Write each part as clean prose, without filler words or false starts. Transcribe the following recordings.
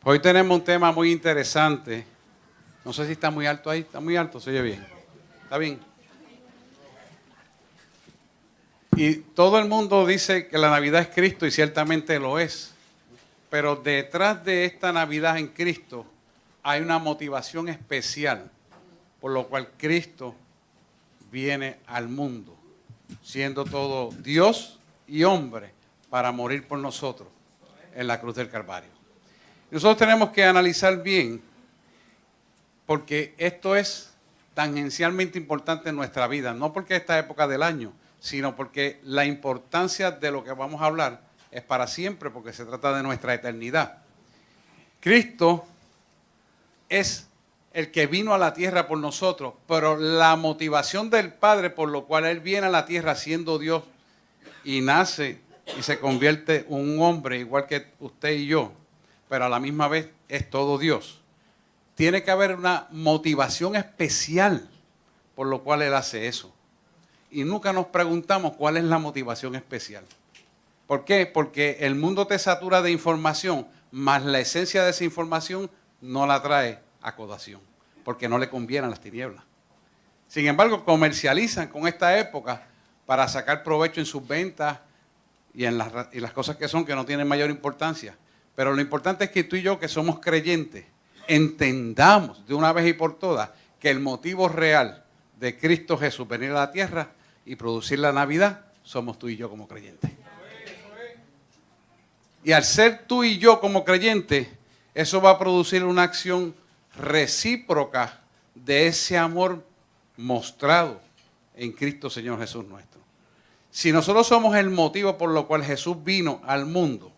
Hoy tenemos un tema muy interesante. No sé si está muy alto ahí. ¿Está muy alto? ¿Se oye bien? ¿Está bien? Y todo el mundo dice que la Navidad es Cristo y ciertamente lo es. Pero detrás de esta Navidad en Cristo hay una motivación especial por lo cual Cristo viene al mundo, siendo todo Dios y hombre, para morir por nosotros en la cruz del Calvario. Nosotros tenemos que analizar bien, porque esto es tangencialmente importante en nuestra vida, no porque esta época del año, sino porque la importancia de lo que vamos a hablar es para siempre, porque se trata de nuestra eternidad. Cristo es el que vino a la tierra por nosotros, pero la motivación del Padre por lo cual Él viene a la tierra siendo Dios y nace y se convierte en un hombre igual que usted y yo, pero a la misma vez es todo Dios. Tiene que haber una motivación especial por lo cual Él hace eso. Y nunca nos preguntamos cuál es la motivación especial. ¿Por qué? Porque el mundo te satura de información, más la esencia de esa información no la trae acotación, porque no le conviene a las tinieblas. Sin embargo, comercializan con esta época para sacar provecho en sus ventas y en las cosas que no tienen mayor importancia. Pero lo importante es que tú y yo, que somos creyentes, entendamos de una vez y por todas que el motivo real de Cristo Jesús venir a la tierra y producir la Navidad somos tú y yo como creyentes. Y al ser tú y yo como creyentes, eso va a producir una acción recíproca de ese amor mostrado en Cristo Señor Jesús nuestro. Si nosotros somos el motivo por lo cual Jesús vino al mundo,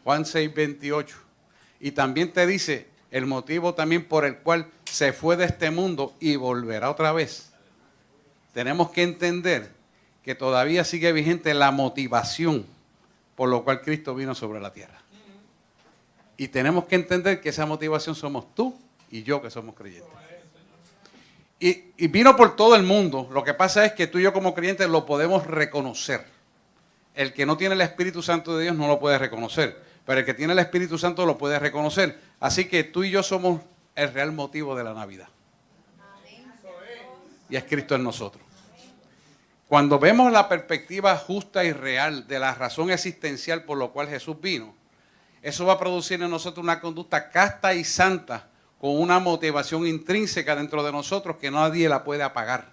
Juan 6:28, y también te dice el motivo también por el cual se fue de este mundo y volverá otra vez, tenemos que entender que todavía sigue vigente la motivación por lo cual Cristo vino sobre la tierra. Y tenemos que entender que esa motivación somos tú y yo, que somos creyentes. Y vino por todo el mundo. Lo que pasa es que tú y yo como creyentes lo podemos reconocer. El que no tiene el Espíritu Santo de Dios no lo puede reconocer, pero el que tiene el Espíritu Santo lo puede reconocer. Así que tú y yo somos el real motivo de la Navidad. Y es Cristo en nosotros. Cuando vemos la perspectiva justa y real de la razón existencial por la cual Jesús vino, eso va a producir en nosotros una conducta casta y santa, con una motivación intrínseca dentro de nosotros que nadie la puede apagar.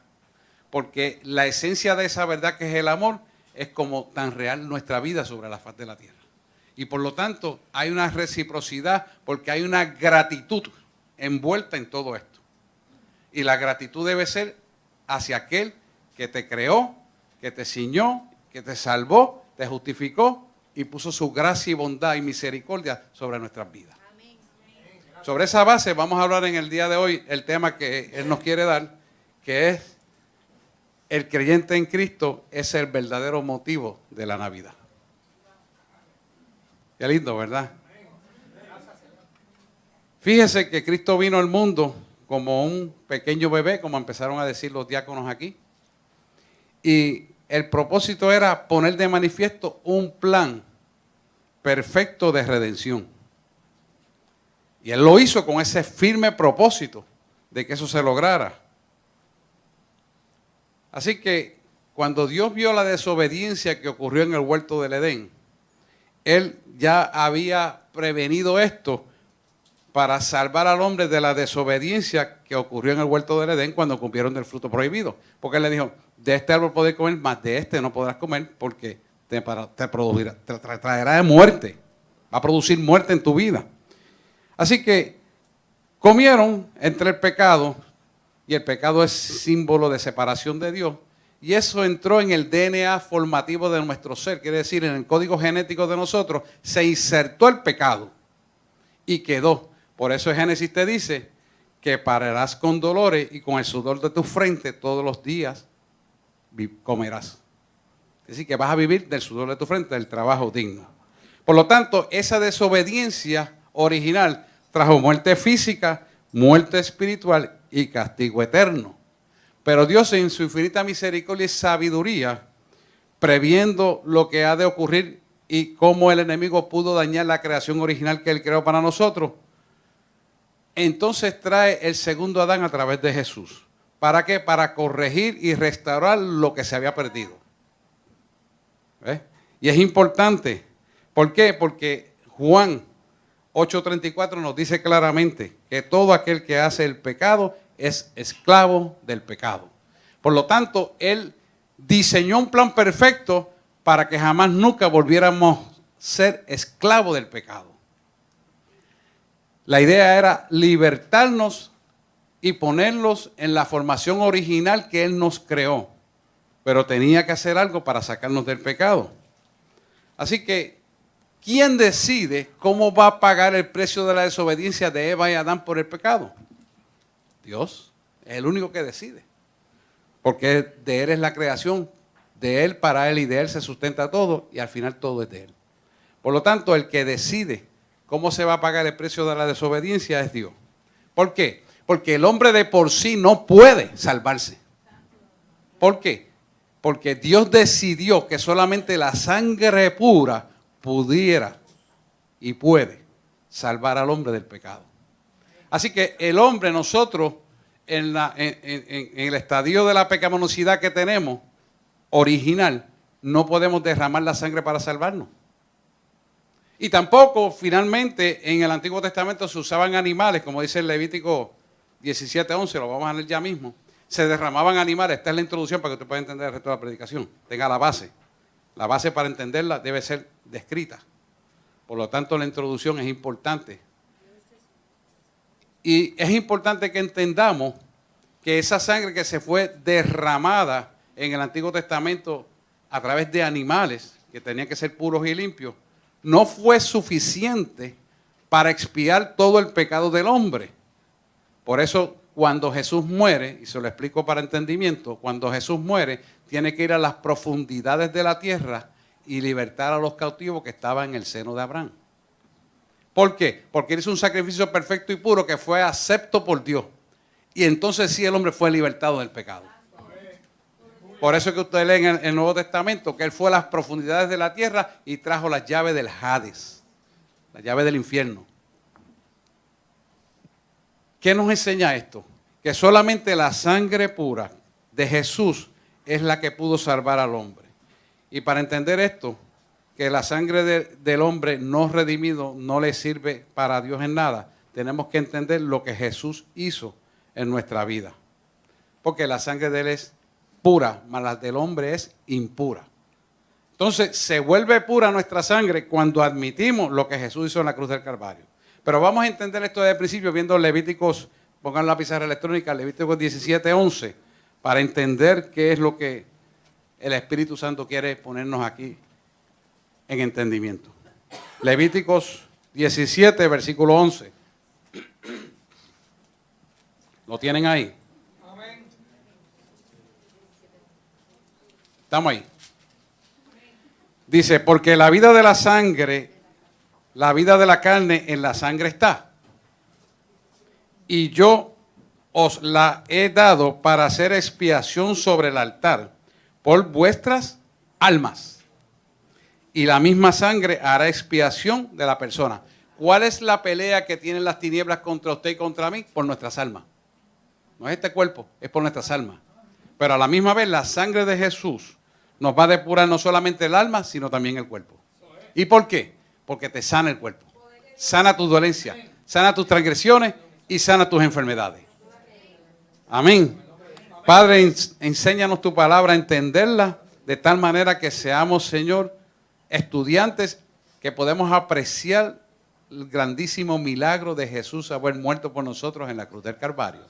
Porque la esencia de esa verdad, que es el amor, es como tan real nuestra vida sobre la faz de la tierra. Y por lo tanto hay una reciprocidad, porque hay una gratitud envuelta en todo esto. Y la gratitud debe ser hacia aquel que te creó, que te ciñó, que te salvó, te justificó y puso su gracia y bondad y misericordia sobre nuestras vidas. Amén. Sobre esa base vamos a hablar en el día de hoy el tema que Él nos quiere dar, que es el creyente en Cristo es el verdadero motivo de la Navidad. Qué lindo, ¿verdad? Fíjese que Cristo vino al mundo como un pequeño bebé, como empezaron a decir los diáconos aquí. Y el propósito era poner de manifiesto un plan perfecto de redención. Y Él lo hizo con ese firme propósito de que eso se lograra. Así que cuando Dios vio la desobediencia que ocurrió en el huerto del Edén, Él ya había prevenido esto para salvar al hombre de la desobediencia que ocurrió en el huerto del Edén cuando comieron del fruto prohibido. Porque Él le dijo, de este árbol podéis comer, mas de este no podrás comer porque te traerá de muerte. Va a producir muerte en tu vida. Así que comieron entre el pecado, y el pecado es símbolo de separación de Dios, y eso entró en el DNA formativo de nuestro ser, quiere decir, en el código genético de nosotros, se insertó el pecado y quedó. Por eso en Génesis te dice que pararás con dolores y con el sudor de tu frente todos los días comerás. Es decir, que vas a vivir del sudor de tu frente, del trabajo digno. Por lo tanto, esa desobediencia original trajo muerte física, muerte espiritual y castigo eterno. Pero Dios, en su infinita misericordia y sabiduría, previendo lo que ha de ocurrir y cómo el enemigo pudo dañar la creación original que Él creó para nosotros, entonces trae el segundo Adán a través de Jesús. ¿Para qué? Para corregir y restaurar lo que se había perdido. ¿Ves? Y es importante. ¿Por qué? Porque Juan 8:34 nos dice claramente que todo aquel que hace el pecado es esclavo del pecado. Por lo tanto, Él diseñó un plan perfecto para que jamás nunca volviéramos a ser esclavos del pecado. La idea era libertarnos y ponerlos en la formación original que Él nos creó. Pero tenía que hacer algo para sacarnos del pecado. Así que, ¿quién decide cómo va a pagar el precio de la desobediencia de Eva y Adán por el pecado? Dios es el único que decide. Porque de Él es la creación, de Él para Él y de Él se sustenta todo y al final todo es de Él. Por lo tanto, el que decide cómo se va a pagar el precio de la desobediencia es Dios. ¿Por qué? Porque el hombre de por sí no puede salvarse. ¿Por qué? Porque Dios decidió que solamente la sangre pura pudiera y puede salvar al hombre del pecado. Así que el hombre, nosotros, en el estadio de la pecaminosidad que tenemos, original, no podemos derramar la sangre para salvarnos. Y tampoco, finalmente, en el Antiguo Testamento se usaban animales, como dice el Levítico 17:11, lo vamos a leer ya mismo. Se derramaban animales. Esta es la introducción para que usted pueda entender el resto de la predicación. Tenga la base. La base para entenderla debe ser descrita. Por lo tanto, la introducción es importante. Y es importante que entendamos que esa sangre que se fue derramada en el Antiguo Testamento a través de animales, que tenían que ser puros y limpios, no fue suficiente para expiar todo el pecado del hombre. Por eso, cuando Jesús muere, y se lo explico para entendimiento, cuando Jesús muere, tiene que ir a las profundidades de la tierra y libertar a los cautivos que estaban en el seno de Abraham. ¿Por qué? Porque él hizo un sacrificio perfecto y puro que fue acepto por Dios. Y entonces sí el hombre fue libertado del pecado. Por eso es que usted lee en el Nuevo Testamento que él fue a las profundidades de la tierra y trajo las llaves del Hades, la llave del infierno. ¿Qué nos enseña esto? Que solamente la sangre pura de Jesús es la que pudo salvar al hombre. Y para entender esto, que la sangre del hombre no redimido no le sirve para Dios en nada, tenemos que entender lo que Jesús hizo en nuestra vida. Porque la sangre de Él es pura, mas la del hombre es impura. Entonces, se vuelve pura nuestra sangre cuando admitimos lo que Jesús hizo en la cruz del Calvario. Pero vamos a entender esto desde el principio viendo Levíticos, pongan la pizarra electrónica, Levíticos 17:11, para entender qué es lo que el Espíritu Santo quiere ponernos aquí en entendimiento. Levíticos 17, versículo 11. ¿Lo tienen ahí? Estamos ahí. Dice, porque la vida de la sangre, la vida de la carne en la sangre está. Y yo os la he dado para hacer expiación sobre el altar por vuestras almas. Y la misma sangre hará expiación de la persona. ¿Cuál es la pelea que tienen las tinieblas contra usted y contra mí? Por nuestras almas. No es este cuerpo, es por nuestras almas. Pero a la misma vez la sangre de Jesús nos va a depurar no solamente el alma, sino también el cuerpo. ¿Y por qué? Porque te sana el cuerpo. Sana tus dolencias, sana tus transgresiones y sana tus enfermedades. Amén. Padre, enséñanos tu palabra a entenderla de tal manera que seamos, Señor, estudiantes que podemos apreciar el grandísimo milagro de Jesús haber muerto por nosotros en la cruz del Calvario.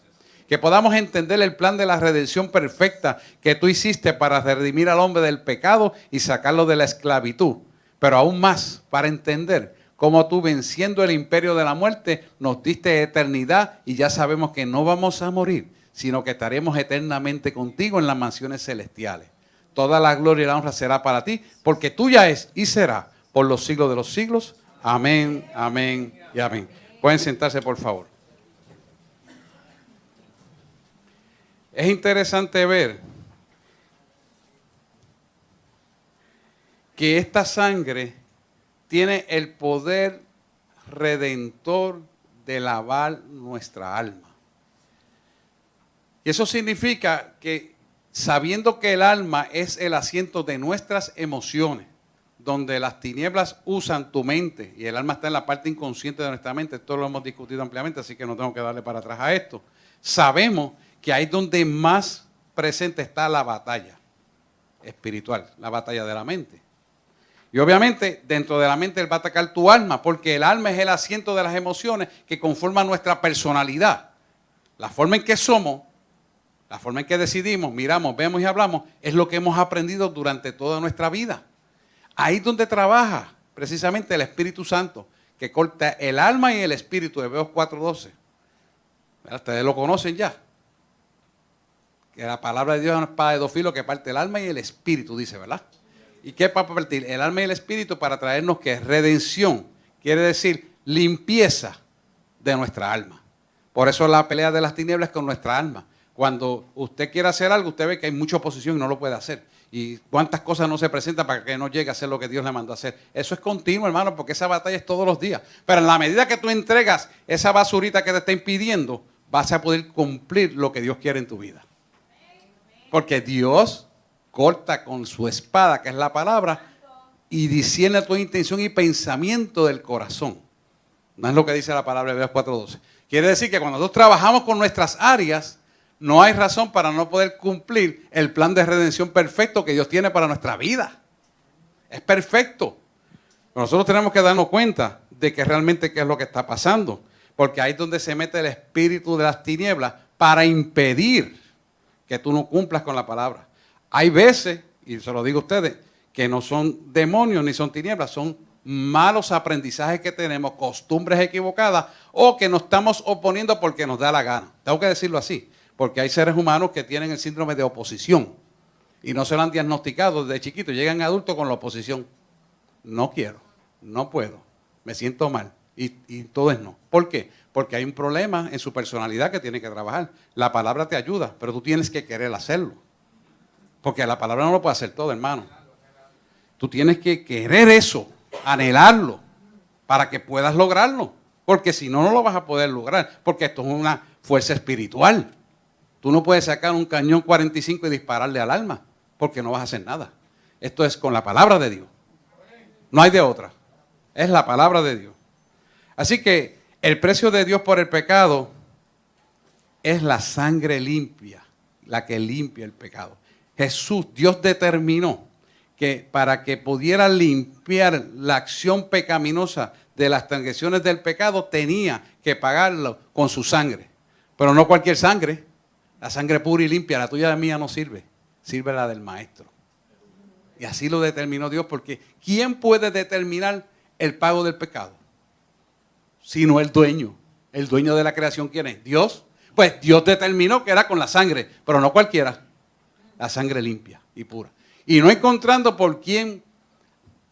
Que podamos entender el plan de la redención perfecta que tú hiciste para redimir al hombre del pecado y sacarlo de la esclavitud. Pero aún más, para entender cómo tú, venciendo el imperio de la muerte, nos diste eternidad y ya sabemos que no vamos a morir, sino que estaremos eternamente contigo en las mansiones celestiales. Toda la gloria y la honra será para ti, porque tuya es y será por los siglos de los siglos. Amén, amén y amén. Pueden sentarse, por favor. Es interesante ver que esta sangre tiene el poder redentor de lavar nuestra alma. Y eso significa que sabiendo que el alma es el asiento de nuestras emociones, donde las tinieblas usan tu mente y el alma está en la parte inconsciente de nuestra mente, esto lo hemos discutido ampliamente, así que no tengo que darle para atrás a esto. Sabemos que ahí es donde más presente está la batalla espiritual, la batalla de la mente. Y obviamente dentro de la mente él va a atacar tu alma, porque el alma es el asiento de las emociones que conforman nuestra personalidad. La forma en que somos, la forma en que decidimos, miramos, vemos y hablamos, es lo que hemos aprendido durante toda nuestra vida. Ahí es donde trabaja precisamente el Espíritu Santo, que corta el alma y el espíritu, Hebreos 4:12. Ustedes lo conocen ya. Que la palabra de Dios es una espada de dos filos que parte el alma y el espíritu, dice, ¿verdad? ¿Y qué para partir? El alma y el espíritu para traernos que redención, quiere decir limpieza de nuestra alma. Por eso la pelea de las tinieblas es con nuestra alma. Cuando usted quiere hacer algo, usted ve que hay mucha oposición y no lo puede hacer. Y cuántas cosas no se presentan para que no llegue a hacer lo que Dios le mandó a hacer. Eso es continuo, hermano, porque esa batalla es todos los días. Pero en la medida que tú entregas esa basurita que te está impidiendo, vas a poder cumplir lo que Dios quiere en tu vida. Porque Dios corta con su espada, que es la palabra, y discierne tu intención y pensamiento del corazón. No es lo que dice la palabra de Hebreos 4:12. Quiere decir que cuando nosotros trabajamos con nuestras áreas, no hay razón para no poder cumplir el plan de redención perfecto que Dios tiene para nuestra vida. Es perfecto. Pero nosotros tenemos que darnos cuenta de que realmente qué es lo que está pasando. Porque ahí es donde se mete el espíritu de las tinieblas para impedir que tú no cumplas con la palabra. Hay veces, y se lo digo a ustedes, que no son demonios ni son tinieblas, son malos aprendizajes que tenemos, costumbres equivocadas o que nos estamos oponiendo porque nos da la gana. Tengo que decirlo así. Porque hay seres humanos que tienen el síndrome de oposición y no se lo han diagnosticado desde chiquito. Llegan adultos con la oposición. No quiero, no puedo, me siento mal y todo es no. ¿Por qué? Porque hay un problema en su personalidad que tiene que trabajar. La palabra te ayuda, pero tú tienes que querer hacerlo. Porque la palabra no lo puede hacer todo, hermano. Tú tienes que querer eso, anhelarlo, para que puedas lograrlo. Porque si no, no lo vas a poder lograr. Porque esto es una fuerza espiritual. Tú no puedes sacar un cañón 45 y dispararle al alma, porque no vas a hacer nada. Esto es con la palabra de Dios. No hay de otra. Es la palabra de Dios. Así que el precio de Dios por el pecado es la sangre limpia, la que limpia el pecado. Jesús, Dios determinó que para que pudiera limpiar la acción pecaminosa de las transgresiones del pecado, tenía que pagarlo con su sangre. Pero no cualquier sangre. La sangre pura y limpia, la tuya y la mía no sirve. Sirve la del Maestro. Y así lo determinó Dios, porque ¿quién puede determinar el pago del pecado? Sino el dueño. El dueño de la creación, ¿quién es? Dios. Pues Dios determinó que era con la sangre, pero no cualquiera. La sangre limpia y pura. Y no encontrando por quién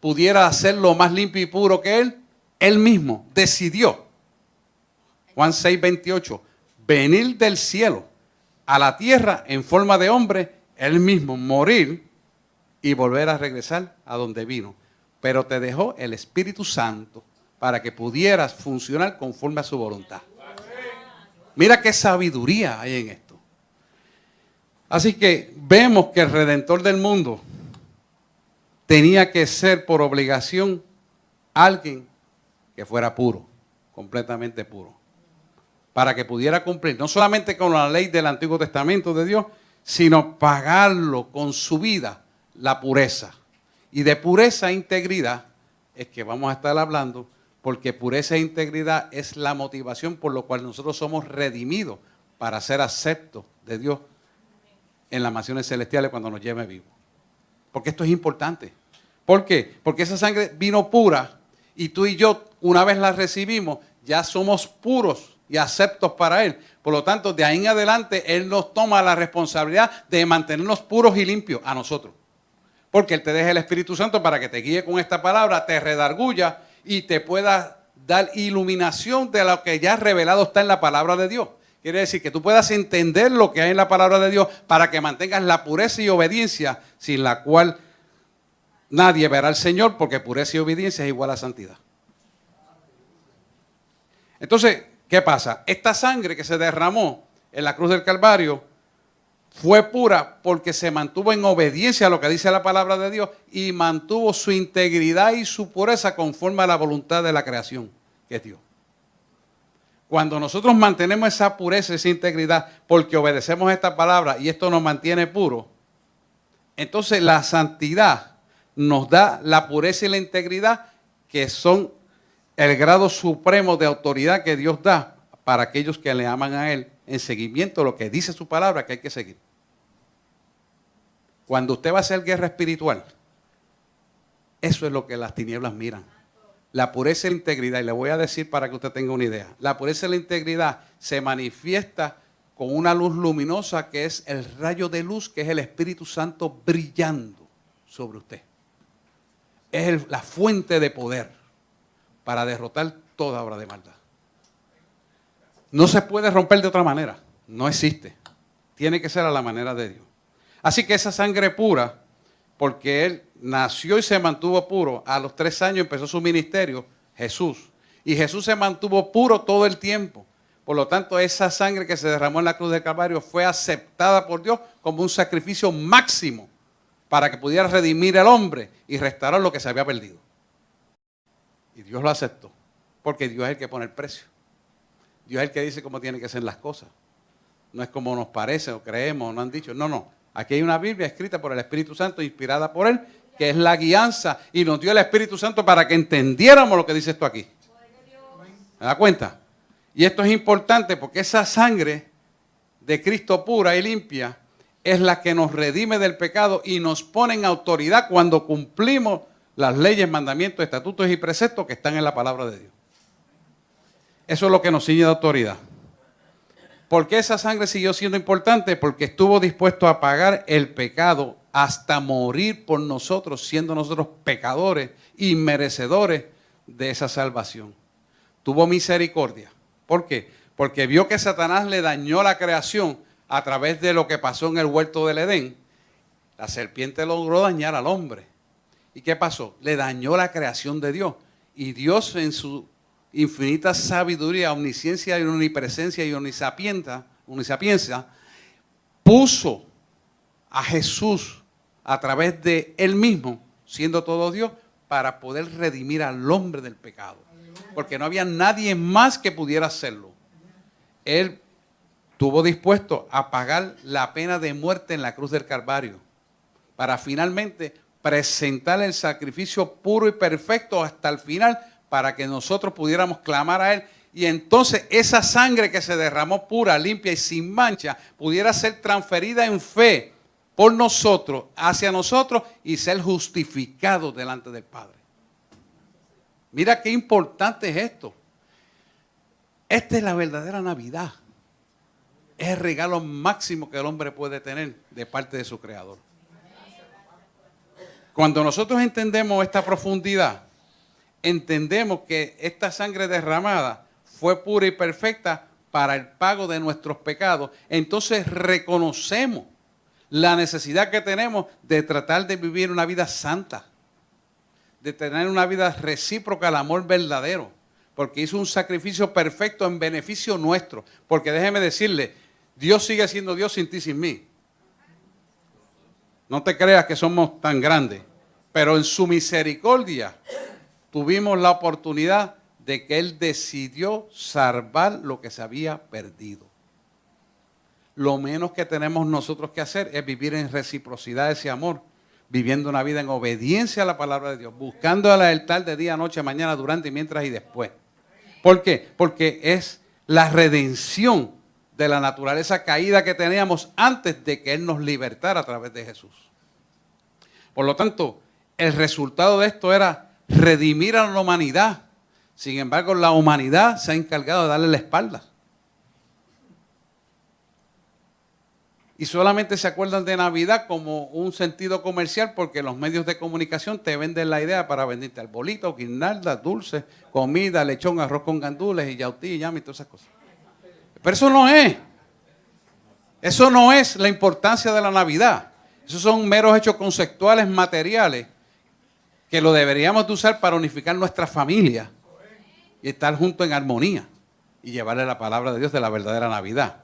pudiera hacerlo más limpio y puro que Él mismo decidió. Juan 6:28. Venir del cielo a la tierra en forma de hombre, Él mismo morir y volver a regresar a donde vino. Pero te dejó el Espíritu Santo para que pudieras funcionar conforme a su voluntad. Mira qué sabiduría hay en esto. Así que vemos que el Redentor del mundo tenía que ser por obligación alguien que fuera puro, completamente puro, para que pudiera cumplir no solamente con la ley del Antiguo Testamento de Dios, sino pagarlo con su vida, la pureza. Y de pureza e integridad es que vamos a estar hablando, porque pureza e integridad es la motivación por la cual nosotros somos redimidos para ser aceptos de Dios en las mansiones celestiales cuando nos lleve vivos. Porque esto es importante. ¿Por qué? Porque esa sangre vino pura y tú y yo, una vez la recibimos, ya somos puros y aceptos para Él. Por lo tanto, de ahí en adelante, Él nos toma la responsabilidad de mantenernos puros y limpios a nosotros. Porque Él te deja el Espíritu Santo para que te guíe con esta palabra, te redarguya y te pueda dar iluminación de lo que ya revelado está en la palabra de Dios. Quiere decir que tú puedas entender lo que hay en la palabra de Dios para que mantengas la pureza y obediencia, sin la cual nadie verá al Señor, porque pureza y obediencia es igual a santidad. Entonces, ¿Qué pasa? Esta sangre que se derramó en la cruz del Calvario fue pura porque se mantuvo en obediencia a lo que dice la palabra de Dios y mantuvo su integridad y su pureza conforme a la voluntad de la creación, que es Dios. Cuando nosotros mantenemos esa pureza, esa integridad, porque obedecemos esta palabra y esto nos mantiene puros, entonces la santidad nos da la pureza y la integridad que son el grado supremo de autoridad que Dios da para aquellos que le aman a Él en seguimiento a lo que dice su palabra que hay que seguir. Cuando usted va a hacer guerra espiritual, eso es lo que las tinieblas miran. La pureza y la integridad, y le voy a decir para que usted tenga una idea, la pureza y la integridad se manifiesta con una luz luminosa que es el rayo de luz, que es el Espíritu Santo brillando sobre usted. Es la fuente de poder para derrotar toda obra de maldad. No se puede romper de otra manera, no existe. Tiene que ser a la manera de Dios. Así que esa sangre pura, porque Él nació y se mantuvo puro, a los 3 años empezó su ministerio, Jesús. Y Jesús se mantuvo puro todo el tiempo. Por lo tanto, esa sangre que se derramó en la cruz del Calvario fue aceptada por Dios como un sacrificio máximo para que pudiera redimir al hombre y restaurar lo que se había perdido. Y Dios lo aceptó, porque Dios es el que pone el precio. Dios es el que dice cómo tienen que ser las cosas. No es como nos parece o creemos o nos han dicho. No. Aquí hay una Biblia escrita por el Espíritu Santo, inspirada por Él, que es la guianza, y nos dio el Espíritu Santo para que entendiéramos lo que dice esto aquí. ¿Me da cuenta? Y esto es importante porque esa sangre de Cristo pura y limpia es la que nos redime del pecado y nos pone en autoridad cuando cumplimos las leyes, mandamientos, estatutos y preceptos que están en la palabra de Dios. Eso es lo que nos ciñe de autoridad. ¿Por qué esa sangre siguió siendo importante? Porque estuvo dispuesto a pagar el pecado hasta morir por nosotros, siendo nosotros pecadores y merecedores de esa salvación. Tuvo misericordia. ¿Por qué? Porque vio que Satanás le dañó la creación a través de lo que pasó en el huerto del Edén. La serpiente logró dañar al hombre. ¿Y qué pasó? Le dañó la creación de Dios. Y Dios en su infinita sabiduría, omnisciencia y omnipresencia y omnisapiencia, puso a Jesús a través de Él mismo, siendo todo Dios, para poder redimir al hombre del pecado. Porque no había nadie más que pudiera hacerlo. Él estuvo dispuesto a pagar la pena de muerte en la cruz del Calvario, para finalmente presentar el sacrificio puro y perfecto hasta el final, para que nosotros pudiéramos clamar a Él. Y entonces esa sangre que se derramó pura, limpia y sin mancha, pudiera ser transferida en fe por nosotros, hacia nosotros, y ser justificado delante del Padre. Mira qué importante es esto. Esta es la verdadera Navidad. Es el regalo máximo que el hombre puede tener de parte de su Creador. Cuando nosotros entendemos esta profundidad, entendemos que esta sangre derramada fue pura y perfecta para el pago de nuestros pecados. Entonces reconocemos la necesidad que tenemos de tratar de vivir una vida santa, de tener una vida recíproca al amor verdadero, porque hizo un sacrificio perfecto en beneficio nuestro. Porque déjeme decirle, Dios sigue siendo Dios sin ti y sin mí. No te creas que somos tan grandes, pero en su misericordia tuvimos la oportunidad de que Él decidió salvar lo que se había perdido. Lo menos que tenemos nosotros que hacer es vivir en reciprocidad de ese amor, viviendo una vida en obediencia a la palabra de Dios, buscando la lealtad de día, noche, mañana, durante, mientras y después. ¿Por qué? Porque es la redención de la naturaleza caída que teníamos antes de que Él nos libertara a través de Jesús. Por lo tanto, el resultado de esto era redimir a la humanidad. Sin embargo, la humanidad se ha encargado de darle la espalda. Y solamente se acuerdan de Navidad como un sentido comercial porque los medios de comunicación te venden la idea para venderte arbolitos, guirnaldas, dulces, comida, lechón, arroz con gandules y yautí y llama y todas esas cosas. Pero eso no es. Eso no es la importancia de la Navidad. Esos son meros hechos conceptuales materiales que lo deberíamos de usar para unificar nuestra familia y estar juntos en armonía. y llevarle la palabra de Dios de la verdadera Navidad.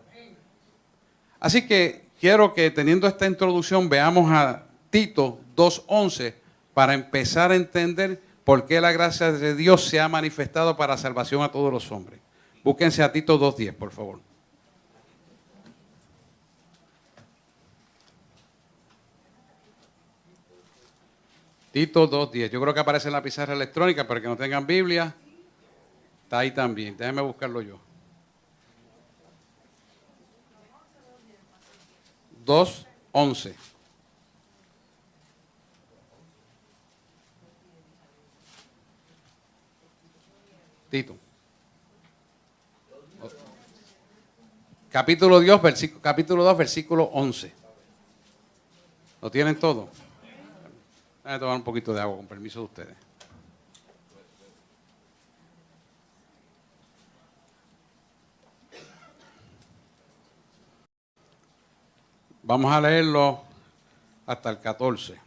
Así que quiero que teniendo esta introducción veamos a Tito 2:11 para empezar a entender por qué la gracia de Dios se ha manifestado para salvación a todos los hombres. Búsquense a Tito 2:10, por favor. Tito 2:10. Yo creo que aparece en la pizarra electrónica, pero que no tengan Biblia, está ahí también. Déjenme buscarlo yo. 2:11. Tito. Capítulo 2, versículo 11. ¿Lo tienen todo? Voy a tomar un poquito de agua, con permiso de ustedes. Vamos a leerlo hasta el 14.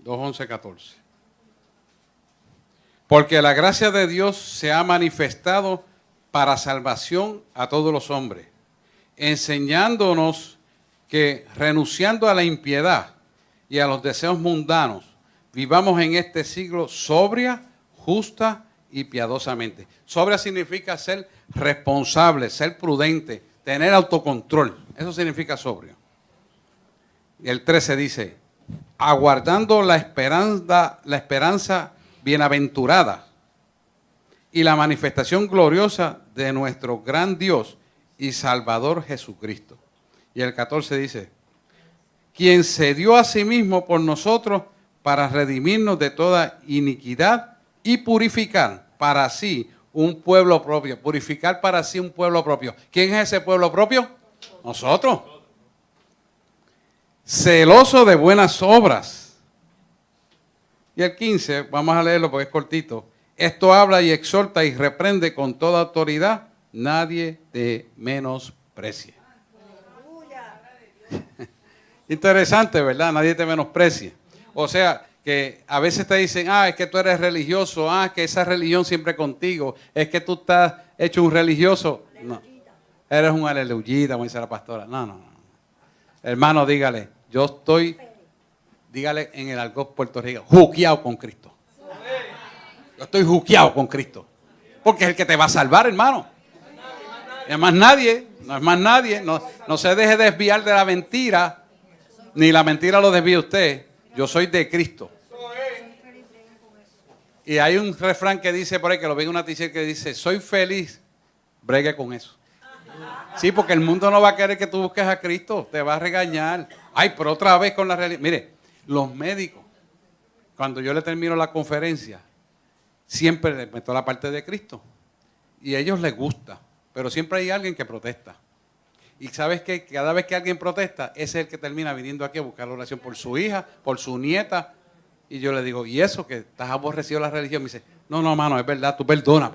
2:11, 14. Porque la gracia de Dios se ha manifestado para salvación a todos los hombres, enseñándonos que renunciando a la impiedad y a los deseos mundanos, vivamos en este siglo sobria, justa y piadosamente. Sobria significa ser responsable, ser prudente, tener autocontrol. Eso significa sobrio. Y el 13 dice, aguardando la esperanza bienaventurada y la manifestación gloriosa de nuestro gran Dios y Salvador Jesucristo. Y el 14 dice, quien se dio a sí mismo por nosotros para redimirnos de toda iniquidad y purificar para sí un pueblo propio. Purificar para sí un pueblo propio. ¿Quién es ese pueblo propio? Nosotros. Celoso de buenas obras. Y el 15, vamos a leerlo porque es cortito. Esto habla y exhorta y reprende con toda autoridad. Nadie te menosprecie. Interesante, ¿verdad? Nadie te menosprecia. O sea, que a veces te dicen, es que tú eres religioso, es que esa religión siempre contigo, es que tú estás hecho un religioso. No, eres un aleluyita, como dice la pastora. No. Hermano, dígale, yo estoy, dígale en el argot puertorriqueño, juqueado con Cristo. Yo estoy juqueado con Cristo. Porque es el que te va a salvar, hermano. No es más nadie, no se deje desviar de la mentira. Ni la mentira lo desvía usted. Yo soy de Cristo. Y hay un refrán que dice por ahí, que lo vi en una t-shirt que dice, soy feliz, bregue con eso. Sí, porque el mundo no va a querer que tú busques a Cristo, te va a regañar. Pero otra vez con la religión. Mire, los médicos, cuando yo le termino la conferencia, siempre les meto la parte de Cristo. Y a ellos les gusta, pero siempre hay alguien que protesta. Y sabes que cada vez que alguien protesta, ese es el que termina viniendo aquí a buscar la oración por su hija, por su nieta. Y yo le digo, ¿y eso que estás aborrecido de la religión? Me dice, no, mano, es verdad, tú perdona.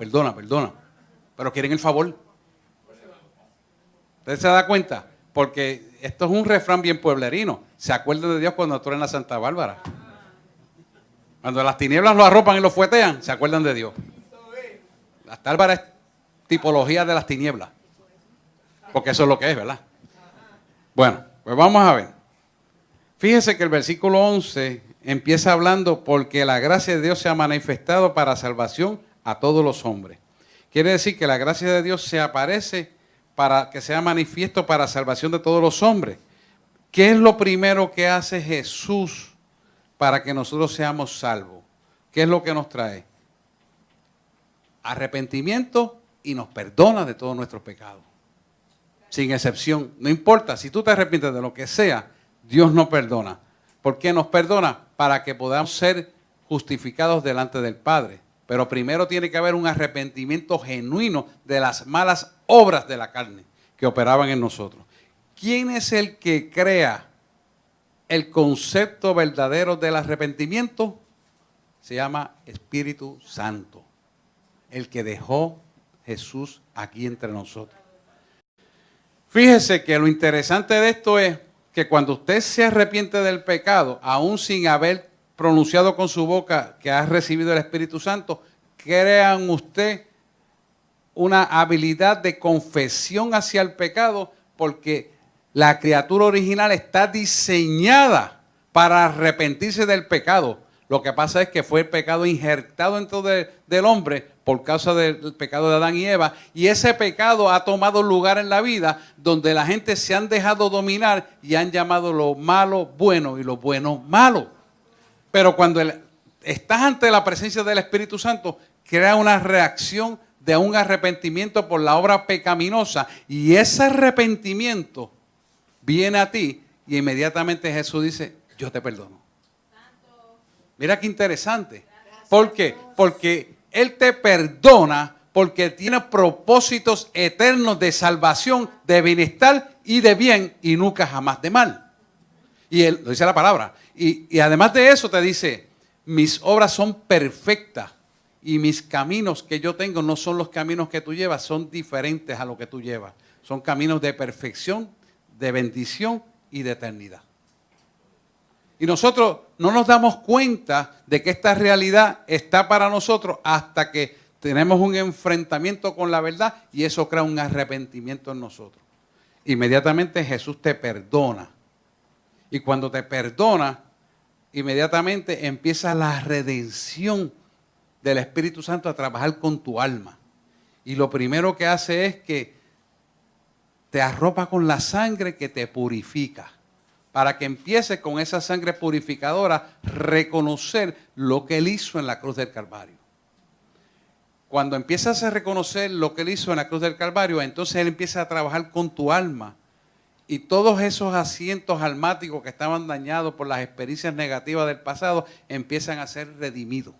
Pero quieren el favor. ¿Usted se da cuenta? Porque esto es un refrán bien pueblerino. Se acuerdan de Dios cuando truena en Santa Bárbara. Cuando las tinieblas lo arropan y lo fuetean, se acuerdan de Dios. Santa Bárbara es tipología de las tinieblas. Porque eso es lo que es, ¿verdad? Bueno, pues vamos a ver. Fíjese que el versículo 11 empieza hablando porque la gracia de Dios se ha manifestado para salvación a todos los hombres. Quiere decir que la gracia de Dios se aparece para que sea manifiesto para salvación de todos los hombres. ¿Qué es lo primero que hace Jesús para que nosotros seamos salvos? ¿Qué es lo que nos trae? Arrepentimiento y nos perdona de todos nuestros pecados. Sin excepción. No importa, si tú te arrepientes de lo que sea, Dios nos perdona. ¿Por qué nos perdona? Para que podamos ser justificados delante del Padre. Pero primero tiene que haber un arrepentimiento genuino de las malas obras de la carne que operaban en nosotros. ¿Quién es el que crea el concepto verdadero del arrepentimiento? Se llama Espíritu Santo. El que dejó Jesús aquí entre nosotros. Fíjese que lo interesante de esto es que cuando usted se arrepiente del pecado, aún sin haber pronunciado con su boca que ha recibido el Espíritu Santo, crea en usted una habilidad de confesión hacia el pecado, porque la criatura original está diseñada para arrepentirse del pecado. Lo que pasa es que fue el pecado injertado dentro del hombre por causa del pecado de Adán y Eva, y ese pecado ha tomado lugar en la vida donde la gente se han dejado dominar y han llamado lo malo bueno y lo bueno malo. Pero cuando estás ante la presencia del Espíritu Santo, crea una reacción de un arrepentimiento por la obra pecaminosa, y ese arrepentimiento viene a ti y inmediatamente Jesús dice: yo te perdono. Mira qué interesante. ¿Por qué? Porque Él te perdona porque tiene propósitos eternos de salvación, de bienestar y de bien, y nunca jamás de mal. Y Él lo dice la palabra. Y además de eso te dice: mis obras son perfectas y mis caminos que yo tengo no son los caminos que tú llevas, son diferentes a lo que tú llevas. Son caminos de perfección, de bendición y de eternidad. Y nosotros no nos damos cuenta de que esta realidad está para nosotros hasta que tenemos un enfrentamiento con la verdad, y eso crea un arrepentimiento en nosotros. Inmediatamente Jesús te perdona. Y cuando te perdona, inmediatamente empieza la redención del Espíritu Santo a trabajar con tu alma. Y lo primero que hace es que te arropa con la sangre que te purifica, para que empieces con esa sangre purificadora reconocer lo que Él hizo en la cruz del Calvario. Cuando empiezas a reconocer lo que Él hizo en la cruz del Calvario, entonces Él empieza a trabajar con tu alma. Y todos esos asientos almáticos que estaban dañados por las experiencias negativas del pasado empiezan a ser redimidos,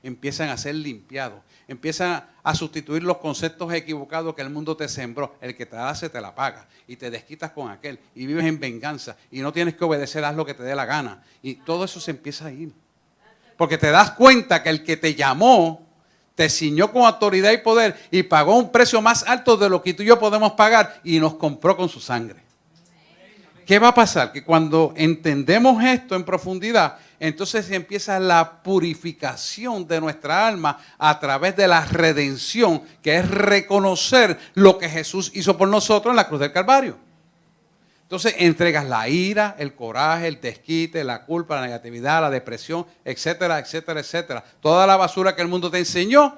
empiezan a ser limpiados, empiezan a sustituir los conceptos equivocados que el mundo te sembró. El que te hace te la paga, y te desquitas con aquel, y vives en venganza, y no tienes que obedecer, haz lo que te dé la gana. Y todo eso se empieza a ir. Porque te das cuenta que el que te llamó, te ciñó con autoridad y poder, y pagó un precio más alto de lo que tú y yo podemos pagar, y nos compró con su sangre. ¿Qué va a pasar? Que cuando entendemos esto en profundidad, entonces empieza la purificación de nuestra alma a través de la redención, que es reconocer lo que Jesús hizo por nosotros en la cruz del Calvario. Entonces entregas la ira, el coraje, el desquite, la culpa, la negatividad, la depresión, etcétera, etcétera, etcétera. Toda la basura que el mundo te enseñó,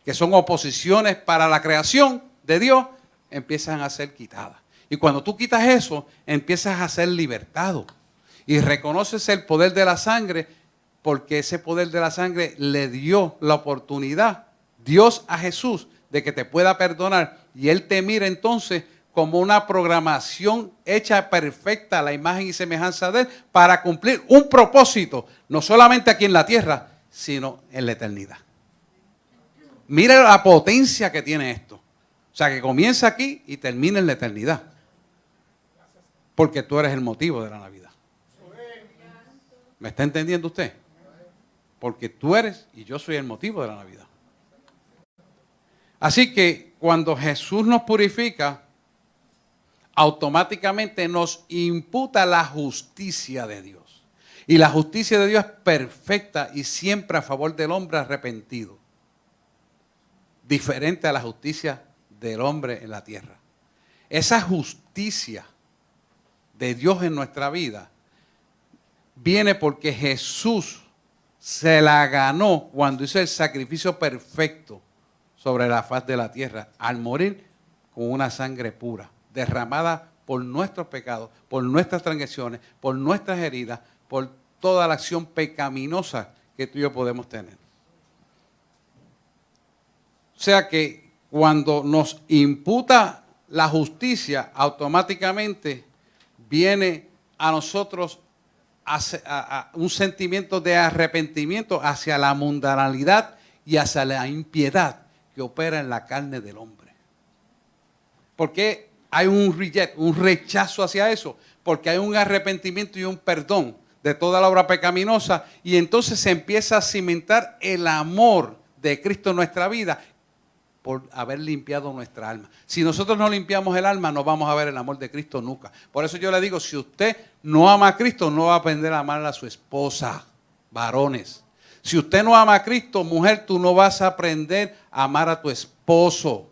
que son oposiciones para la creación de Dios, empiezan a ser quitadas. Y cuando tú quitas eso, empiezas a ser libertado. Y reconoces el poder de la sangre, porque ese poder de la sangre le dio la oportunidad, Dios a Jesús, de que te pueda perdonar. Y Él te mira entonces como una programación hecha perfecta a la imagen y semejanza de Él, para cumplir un propósito, no solamente aquí en la tierra, sino en la eternidad. Mira la potencia que tiene esto. O sea, que comienza aquí y termina en la eternidad. Porque tú eres el motivo de la Navidad. ¿Me está entendiendo usted? Porque tú eres y yo soy el motivo de la Navidad. Así que cuando Jesús nos purifica, automáticamente nos imputa la justicia de Dios. Y la justicia de Dios es perfecta y siempre a favor del hombre arrepentido. Diferente a la justicia del hombre en la tierra. Esa justicia de Dios en nuestra vida viene porque Jesús se la ganó cuando hizo el sacrificio perfecto sobre la faz de la tierra, al morir con una sangre pura, derramada por nuestros pecados, por nuestras transgresiones, por nuestras heridas, por toda la acción pecaminosa que tú y yo podemos tener. O sea que cuando nos imputa la justicia, automáticamente viene a nosotros un sentimiento de arrepentimiento hacia la mundanalidad y hacia la impiedad que opera en la carne del hombre. ¿Por qué hay un rechazo hacia eso? Porque hay un arrepentimiento y un perdón de toda la obra pecaminosa, y entonces se empieza a cimentar el amor de Cristo en nuestra vida por haber limpiado nuestra alma. Si nosotros no limpiamos el alma, no vamos a ver el amor de Cristo nunca. Por eso yo le digo, si usted no ama a Cristo, no va a aprender a amar a su esposa, varones. Si usted no ama a Cristo, mujer, tú no vas a aprender a amar a tu esposo.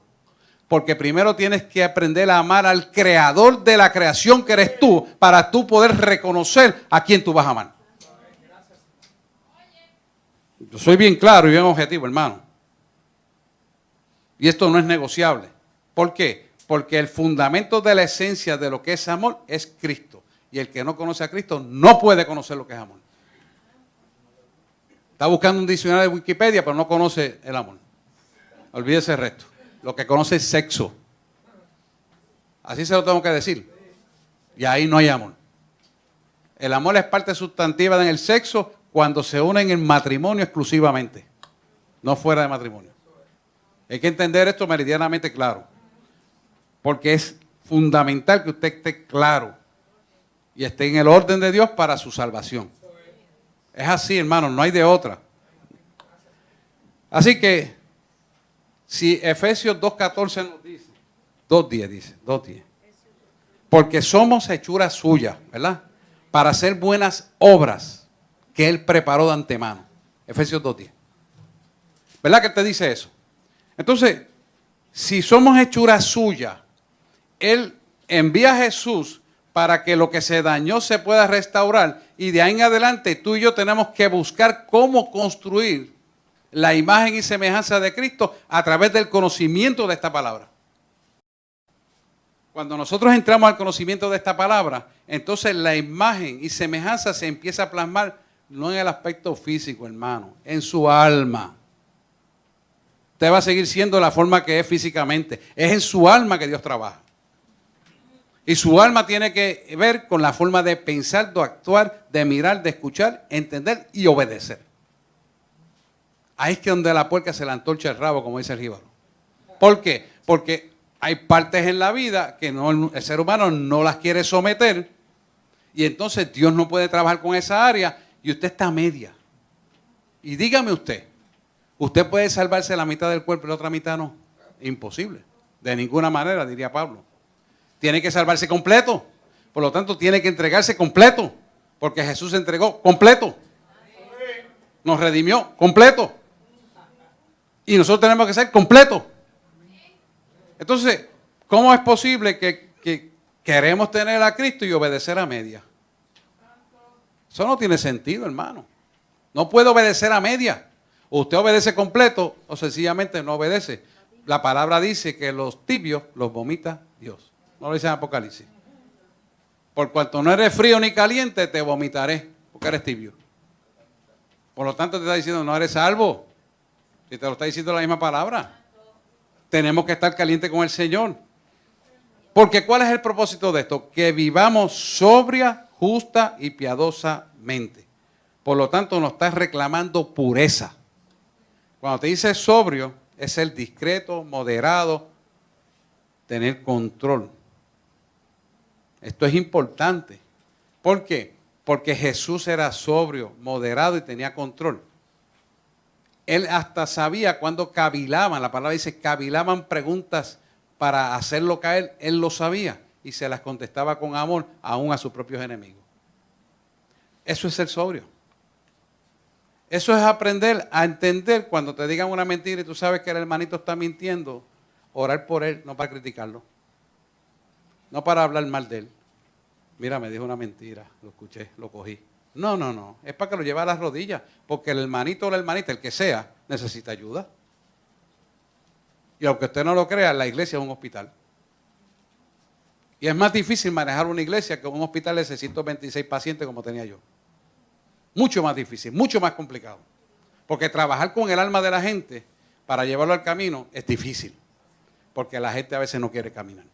Porque primero tienes que aprender a amar al creador de la creación que eres tú, para tú poder reconocer a quién tú vas a amar. Yo soy bien claro y bien objetivo, hermano. Y esto no es negociable. ¿Por qué? Porque el fundamento de la esencia de lo que es amor es Cristo. Y el que no conoce a Cristo no puede conocer lo que es amor. Está buscando un diccionario de Wikipedia, pero no conoce el amor. Olvídese el resto. Lo que conoce es sexo. Así se lo tengo que decir. Y ahí no hay amor. El amor es parte sustantiva en el sexo cuando se unen en matrimonio exclusivamente. No fuera de matrimonio. Hay que entender esto meridianamente claro. Porque es fundamental que usted esté claro y esté en el orden de Dios para su salvación. Es así, hermano, no hay de otra. Así que, si Efesios 2.14 nos dice, 2.10 dice, 2.10. Porque somos hechuras suyas, ¿verdad? Para hacer buenas obras que Él preparó de antemano. Efesios 2.10. ¿Verdad que te dice eso? Entonces, si somos hechuras suyas, Él envía a Jesús para que lo que se dañó se pueda restaurar. Y de ahí en adelante tú y yo tenemos que buscar cómo construir la imagen y semejanza de Cristo a través del conocimiento de esta palabra. Cuando nosotros entramos al conocimiento de esta palabra, entonces la imagen y semejanza se empieza a plasmar no en el aspecto físico, hermano, en su alma. Usted va a seguir siendo la forma que es físicamente. Es en su alma que Dios trabaja. Y su alma tiene que ver con la forma de pensar, de actuar, de mirar, de escuchar, entender y obedecer. Ahí es que donde la puerca se le antorcha el rabo, como dice el jíbaro. ¿Por qué? Porque hay partes en la vida que el ser humano no las quiere someter y entonces Dios no puede trabajar con esa área y usted está a media. Y dígame usted puede salvarse la mitad del cuerpo y la otra mitad no. Imposible. De ninguna manera, diría Pablo. Tiene que salvarse completo. Por lo tanto, tiene que entregarse completo. Porque Jesús se entregó completo. Nos redimió completo. Y nosotros tenemos que ser completos. Entonces, ¿cómo es posible que queremos tener a Cristo y obedecer a media? Eso no tiene sentido, hermano. No puede obedecer a media. O usted obedece completo o sencillamente no obedece. La palabra dice que los tibios los vomita Dios. No lo dice en Apocalipsis. Por cuanto no eres frío ni caliente, te vomitaré, porque eres tibio. Por lo tanto, te está diciendo, no eres salvo. Si te lo está diciendo la misma palabra. Tenemos que estar calientes con el Señor. Porque ¿cuál es el propósito de esto? Que vivamos sobria, justa y piadosamente. Por lo tanto, nos está reclamando pureza. Cuando te dice sobrio, es ser discreto, moderado, tener control. Esto es importante. ¿Por qué? Porque Jesús era sobrio, moderado y tenía control. Él hasta sabía cuando cavilaban, la palabra dice cavilaban preguntas para hacerlo caer, él lo sabía y se las contestaba con amor aún a sus propios enemigos. Eso es ser sobrio. Eso es aprender a entender cuando te digan una mentira y tú sabes que el hermanito está mintiendo, orar por él, no para criticarlo, no para hablar mal de él. Mira, me dijo una mentira, lo escuché, lo cogí. No, es para que lo lleve a las rodillas, porque el hermanito o la hermanita, el que sea, necesita ayuda. Y aunque usted no lo crea, la iglesia es un hospital. Y es más difícil manejar una iglesia que un hospital de 626 pacientes como tenía yo. Mucho más difícil, mucho más complicado. Porque trabajar con el alma de la gente para llevarlo al camino es difícil. Porque la gente a veces no quiere caminar.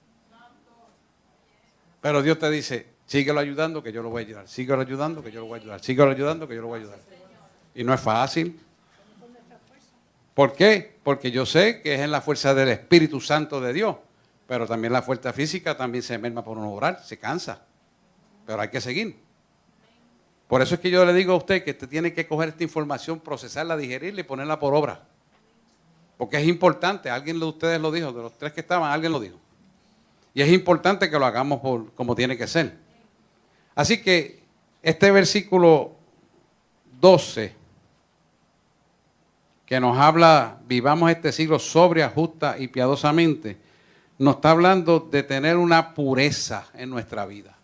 Pero Dios te dice, síguelo ayudando que yo lo voy a ayudar. Síguelo ayudando que yo lo voy a ayudar. Síguelo ayudando que yo lo voy a ayudar. Y no es fácil. ¿Por qué? Porque yo sé que es en la fuerza del Espíritu Santo de Dios. Pero también la fuerza física también se merma por no orar, se cansa. Pero hay que seguir. Por eso es que yo le digo a usted que usted tiene que coger esta información, procesarla, digerirla y ponerla por obra. Porque es importante, alguien de ustedes lo dijo, de los tres que estaban, alguien lo dijo. Y es importante que lo hagamos como tiene que ser. Así que este versículo 12 que nos habla, vivamos este siglo sobria, justa y piadosamente, nos está hablando de tener una pureza en nuestra vida.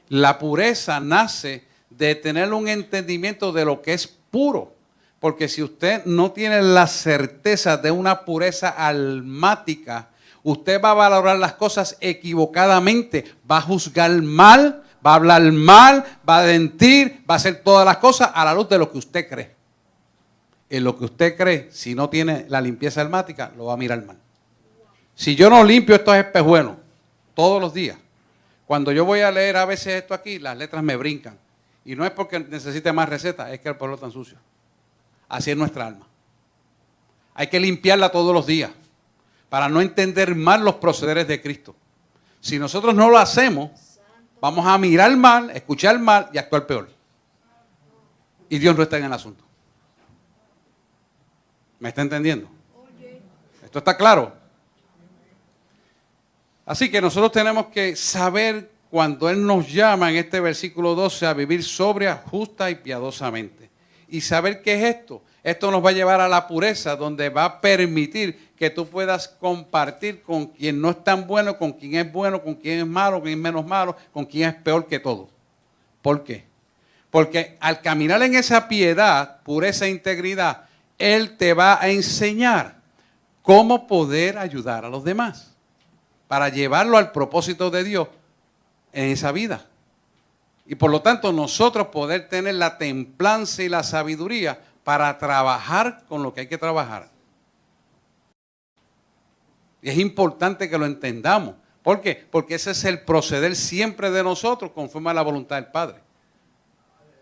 La pureza nace de tener un entendimiento de lo que es puro. Porque si usted no tiene la certeza de una pureza almática, usted va a valorar las cosas equivocadamente, va a juzgar mal, va a hablar mal, va a mentir, va a hacer todas las cosas a la luz de lo que usted cree. En lo que usted cree, si no tiene la limpieza almática, lo va a mirar mal. Si yo no limpio estos espejuelos todos los días, cuando yo voy a leer a veces esto aquí, las letras me brincan. Y no es porque necesite más recetas, es que el pueblo está tan sucio. Así es nuestra alma. Hay que limpiarla todos los días para no entender mal los procederes de Cristo. Si nosotros no lo hacemos, vamos a mirar mal, escuchar mal y actuar peor. Y Dios no está en el asunto. ¿Me está entendiendo? ¿Esto está claro? Así que nosotros tenemos que saber cuando Él nos llama en este versículo 12 a vivir sobria, justa y piadosamente. Y saber qué es esto. Esto nos va a llevar a la pureza, donde va a permitir que tú puedas compartir con quien no es tan bueno, con quien es bueno, con quien es malo, con quien es menos malo, con quien es peor que todo. ¿Por qué? Porque al caminar en esa piedad, pureza e integridad, Él te va a enseñar cómo poder ayudar a los demás para llevarlo al propósito de Dios en esa vida. Y por lo tanto nosotros poder tener la templanza y la sabiduría para trabajar con lo que hay que trabajar. Y es importante que lo entendamos. ¿Por qué? Porque ese es el proceder siempre de nosotros conforme a la voluntad del Padre.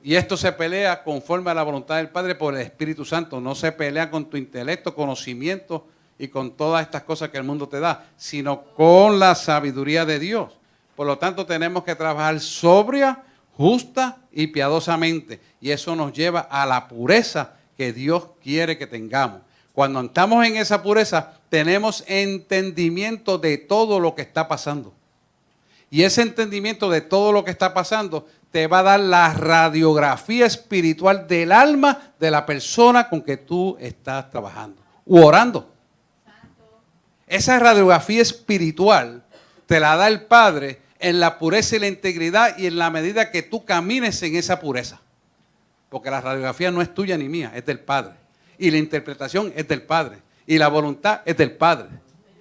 Y esto se pelea conforme a la voluntad del Padre por el Espíritu Santo. No se pelea con tu intelecto, conocimiento y con todas estas cosas que el mundo te da, sino con la sabiduría de Dios. Por lo tanto tenemos que trabajar sobria, justa y piadosamente. Y eso nos lleva a la pureza que Dios quiere que tengamos. Cuando estamos en esa pureza, tenemos entendimiento de todo lo que está pasando. Y ese entendimiento de todo lo que está pasando te va a dar la radiografía espiritual del alma de la persona con que tú estás trabajando u orando. Esa radiografía espiritual te la da el Padre en la pureza y la integridad y en la medida que tú camines en esa pureza. Porque la radiografía no es tuya ni mía, es del Padre. Y la interpretación es del Padre. Y la voluntad es del Padre.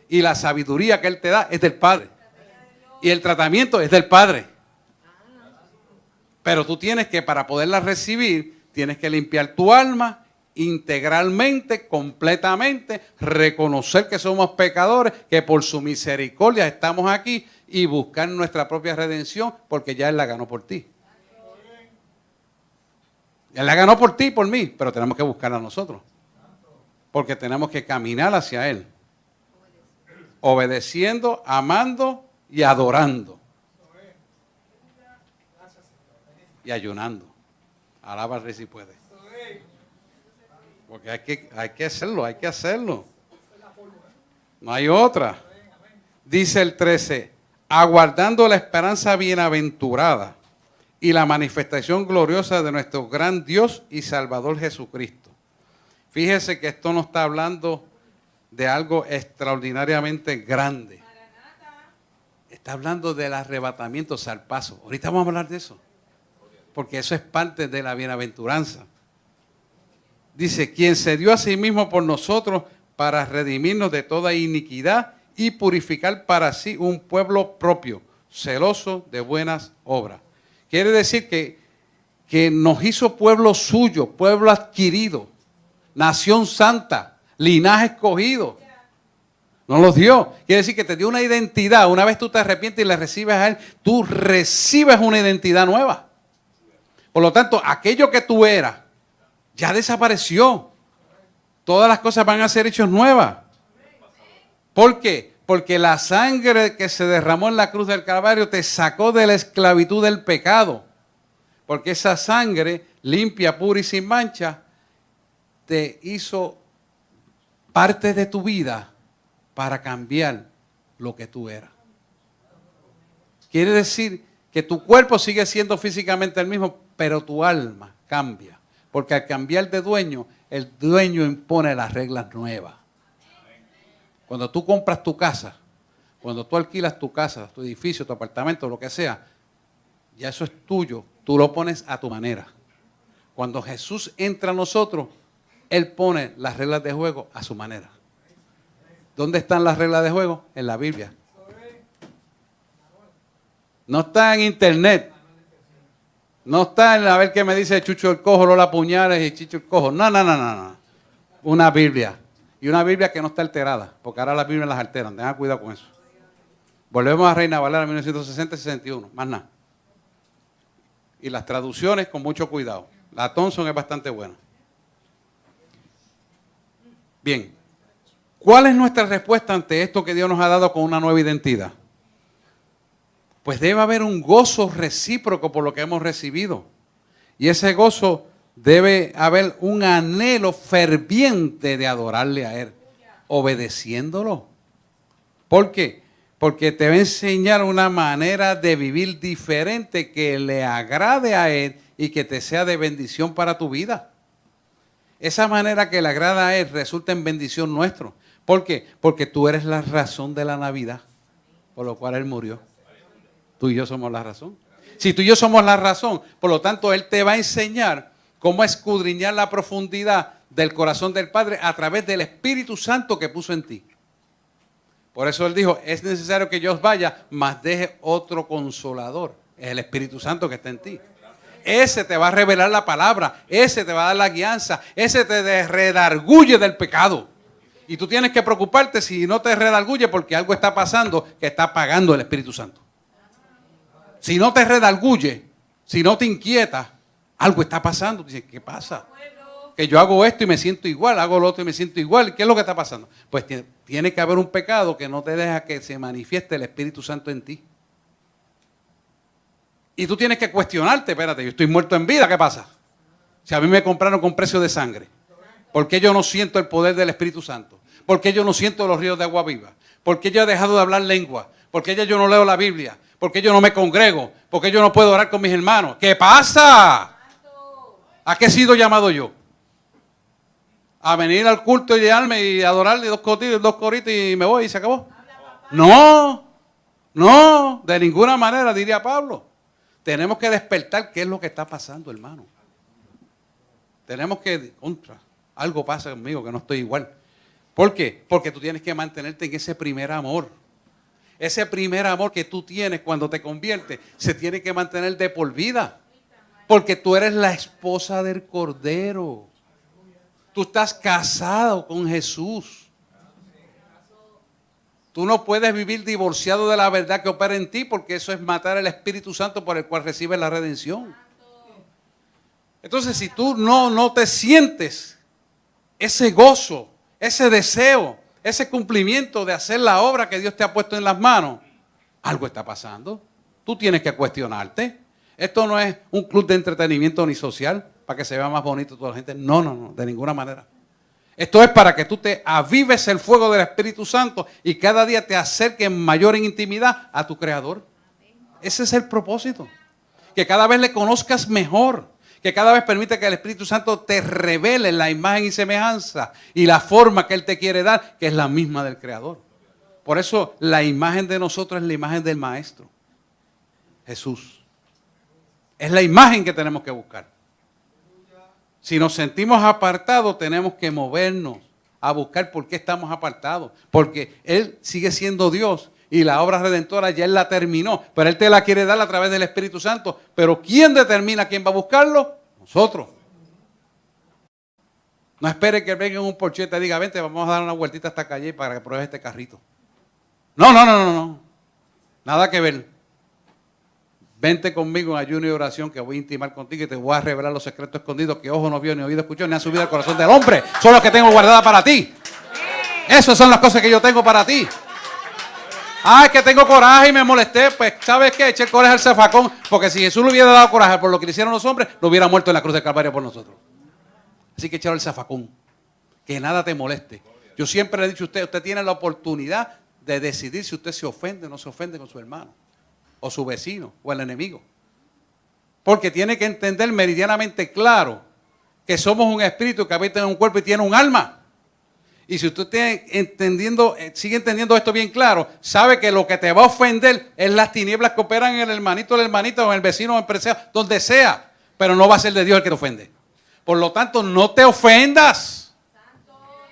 Y la sabiduría que Él te da es del Padre. Y el tratamiento es del Padre. Pero tú tienes que, para poderla recibir, tienes que limpiar tu alma integralmente, completamente, reconocer que somos pecadores, que por su misericordia estamos aquí y buscar nuestra propia redención porque ya Él la ganó por ti. Él la ganó por ti y por mí, pero tenemos que buscarla nosotros. Porque tenemos que caminar hacia Él. Obedeciendo, amando y adorando. Y ayunando. Alaba al Rey si puede. Porque hay que hacerlo. No hay otra. Dice el 13, aguardando la esperanza bienaventurada y la manifestación gloriosa de nuestro gran Dios y Salvador Jesucristo. Fíjese que esto no está hablando de algo extraordinariamente grande. Está hablando del arrebatamiento al paso. Ahorita vamos a hablar de eso. Porque eso es parte de la bienaventuranza. Dice, quien se dio a sí mismo por nosotros para redimirnos de toda iniquidad y purificar para sí un pueblo propio, celoso de buenas obras. Quiere decir que nos hizo pueblo suyo, pueblo adquirido, nación santa, linaje escogido. Nos los dio. Quiere decir que te dio una identidad. Una vez tú te arrepientes y le recibes a Él, tú recibes una identidad nueva. Por lo tanto, aquello que tú eras, ya desapareció. Todas las cosas van a ser hechas nuevas. ¿Por qué? Porque la sangre que se derramó en la cruz del Calvario te sacó de la esclavitud del pecado. Porque esa sangre limpia, pura y sin mancha, te hizo parte de tu vida para cambiar lo que tú eras. Quiere decir que tu cuerpo sigue siendo físicamente el mismo, pero tu alma cambia. Porque al cambiar de dueño, el dueño impone las reglas nuevas. Cuando tú compras tu casa, cuando tú alquilas tu casa, tu edificio, tu apartamento, lo que sea, ya eso es tuyo, tú lo pones a tu manera. Cuando Jesús entra a nosotros, Él pone las reglas de juego a su manera. ¿Dónde están las reglas de juego? En la Biblia. No está en internet. No está en a ver qué me dice Chucho el Cojo, Lola Puñales y Chicho el Cojo. No. Una Biblia. Y una Biblia que no está alterada, porque ahora las Biblias las alteran. Tengan cuidado con eso. Volvemos a Reina Valera 1960 y 61, más nada. Y las traducciones con mucho cuidado. La Thompson es bastante buena. Bien. ¿Cuál es nuestra respuesta ante esto que Dios nos ha dado con una nueva identidad? Pues debe haber un gozo recíproco por lo que hemos recibido. Y ese gozo debe haber un anhelo ferviente de adorarle a Él, obedeciéndolo. ¿Por qué? Porque te va a enseñar una manera de vivir diferente que le agrade a Él y que te sea de bendición para tu vida. Esa manera que le agrada a Él resulta en bendición nuestro. ¿Por qué? Porque tú eres la razón de la Navidad, por lo cual Él murió. Tú y yo somos la razón. Si tú y yo somos la razón, por lo tanto, Él te va a enseñar cómo escudriñar la profundidad del corazón del Padre a través del Espíritu Santo que puso en ti. Por eso Él dijo, es necesario que yo os vaya, mas deje otro consolador. Es el Espíritu Santo que está en ti. Ese te va a revelar la palabra, ese te va a dar la guianza, ese te redarguye del pecado. Y tú tienes que preocuparte si no te redarguye porque algo está pasando que está apagando el Espíritu Santo. Si no te redarguye, si no te inquieta, algo está pasando. Dices, ¿qué pasa? Que yo hago esto y me siento igual, hago lo otro y me siento igual. ¿Qué es lo que está pasando? Pues tiene que haber un pecado que no te deja que se manifieste el Espíritu Santo en ti. Y tú tienes que cuestionarte, espérate, yo estoy muerto en vida, ¿qué pasa? Si a mí me compraron con precio de sangre, ¿por qué yo no siento el poder del Espíritu Santo? ¿Por qué yo no siento los ríos de agua viva? ¿Por qué yo he dejado de hablar lengua? ¿Por qué yo no leo la Biblia? ¿Por qué yo no me congrego? ¿Por qué yo no puedo orar con mis hermanos? ¿Qué pasa? ¿A qué he sido llamado yo? ¿A venir al culto y llegarme y adorarle dos coritos y me voy y se acabó? No, de ninguna manera, diría Pablo. Tenemos que despertar qué es lo que está pasando, hermano. Tenemos que, algo pasa conmigo que no estoy igual. ¿Por qué? Porque tú tienes que mantenerte en ese primer amor. Ese primer amor que tú tienes cuando te conviertes, se tiene que mantener de por vida. Porque tú eres la esposa del Cordero. Tú estás casado con Jesús. Tú no puedes vivir divorciado de la verdad que opera en ti, porque eso es matar al Espíritu Santo por el cual recibes la redención. Entonces, si tú no te sientes ese gozo, ese deseo, ese cumplimiento de hacer la obra que Dios te ha puesto en las manos, algo está pasando. Tú tienes que cuestionarte. Esto no es un club de entretenimiento ni social para que se vea más bonito toda la gente. No, de ninguna manera. Esto es para que tú te avives el fuego del Espíritu Santo y cada día te acerques mayor en intimidad a tu Creador. Ese es el propósito. Que cada vez le conozcas mejor. Que cada vez permite que el Espíritu Santo te revele la imagen y semejanza y la forma que Él te quiere dar, que es la misma del Creador. Por eso la imagen de nosotros es la imagen del Maestro, Jesús. Es la imagen que tenemos que buscar. Si nos sentimos apartados, tenemos que movernos a buscar por qué estamos apartados. Porque Él sigue siendo Dios y la obra redentora ya Él la terminó. Pero Él te la quiere dar a través del Espíritu Santo. Pero ¿quién determina quién va a buscarlo? Nosotros. No espere que venga un Porsche y te diga, vente, vamos a dar una vueltita a esta calle para que pruebes este carrito. No. Nada que ver. Vente conmigo en ayuno y oración que voy a intimar contigo y te voy a revelar los secretos escondidos que ojo no vio, ni oído escuchó, ni han subido al corazón del hombre. Son los que tengo guardadas para ti. Esas son las cosas que yo tengo para ti. Es que tengo coraje y me molesté. Pues, ¿sabes qué? Eché el coraje al zafacón. Porque si Jesús le hubiera dado coraje por lo que le hicieron los hombres, lo hubiera muerto en la cruz del Calvario por nosotros. Así que echarlo al zafacón. Que nada te moleste. Yo siempre le he dicho a usted tiene la oportunidad de decidir si usted se ofende o no se ofende con su hermano, o su vecino, o el enemigo. Porque tiene que entender meridianamente claro que somos un espíritu que habita en un cuerpo y tiene un alma. Y si usted sigue entendiendo esto bien claro, sabe que lo que te va a ofender es las tinieblas que operan en el hermanito, la hermanita, o en el vecino, o en el preseo, donde sea. Pero no va a ser de Dios el que te ofende. Por lo tanto, no te ofendas.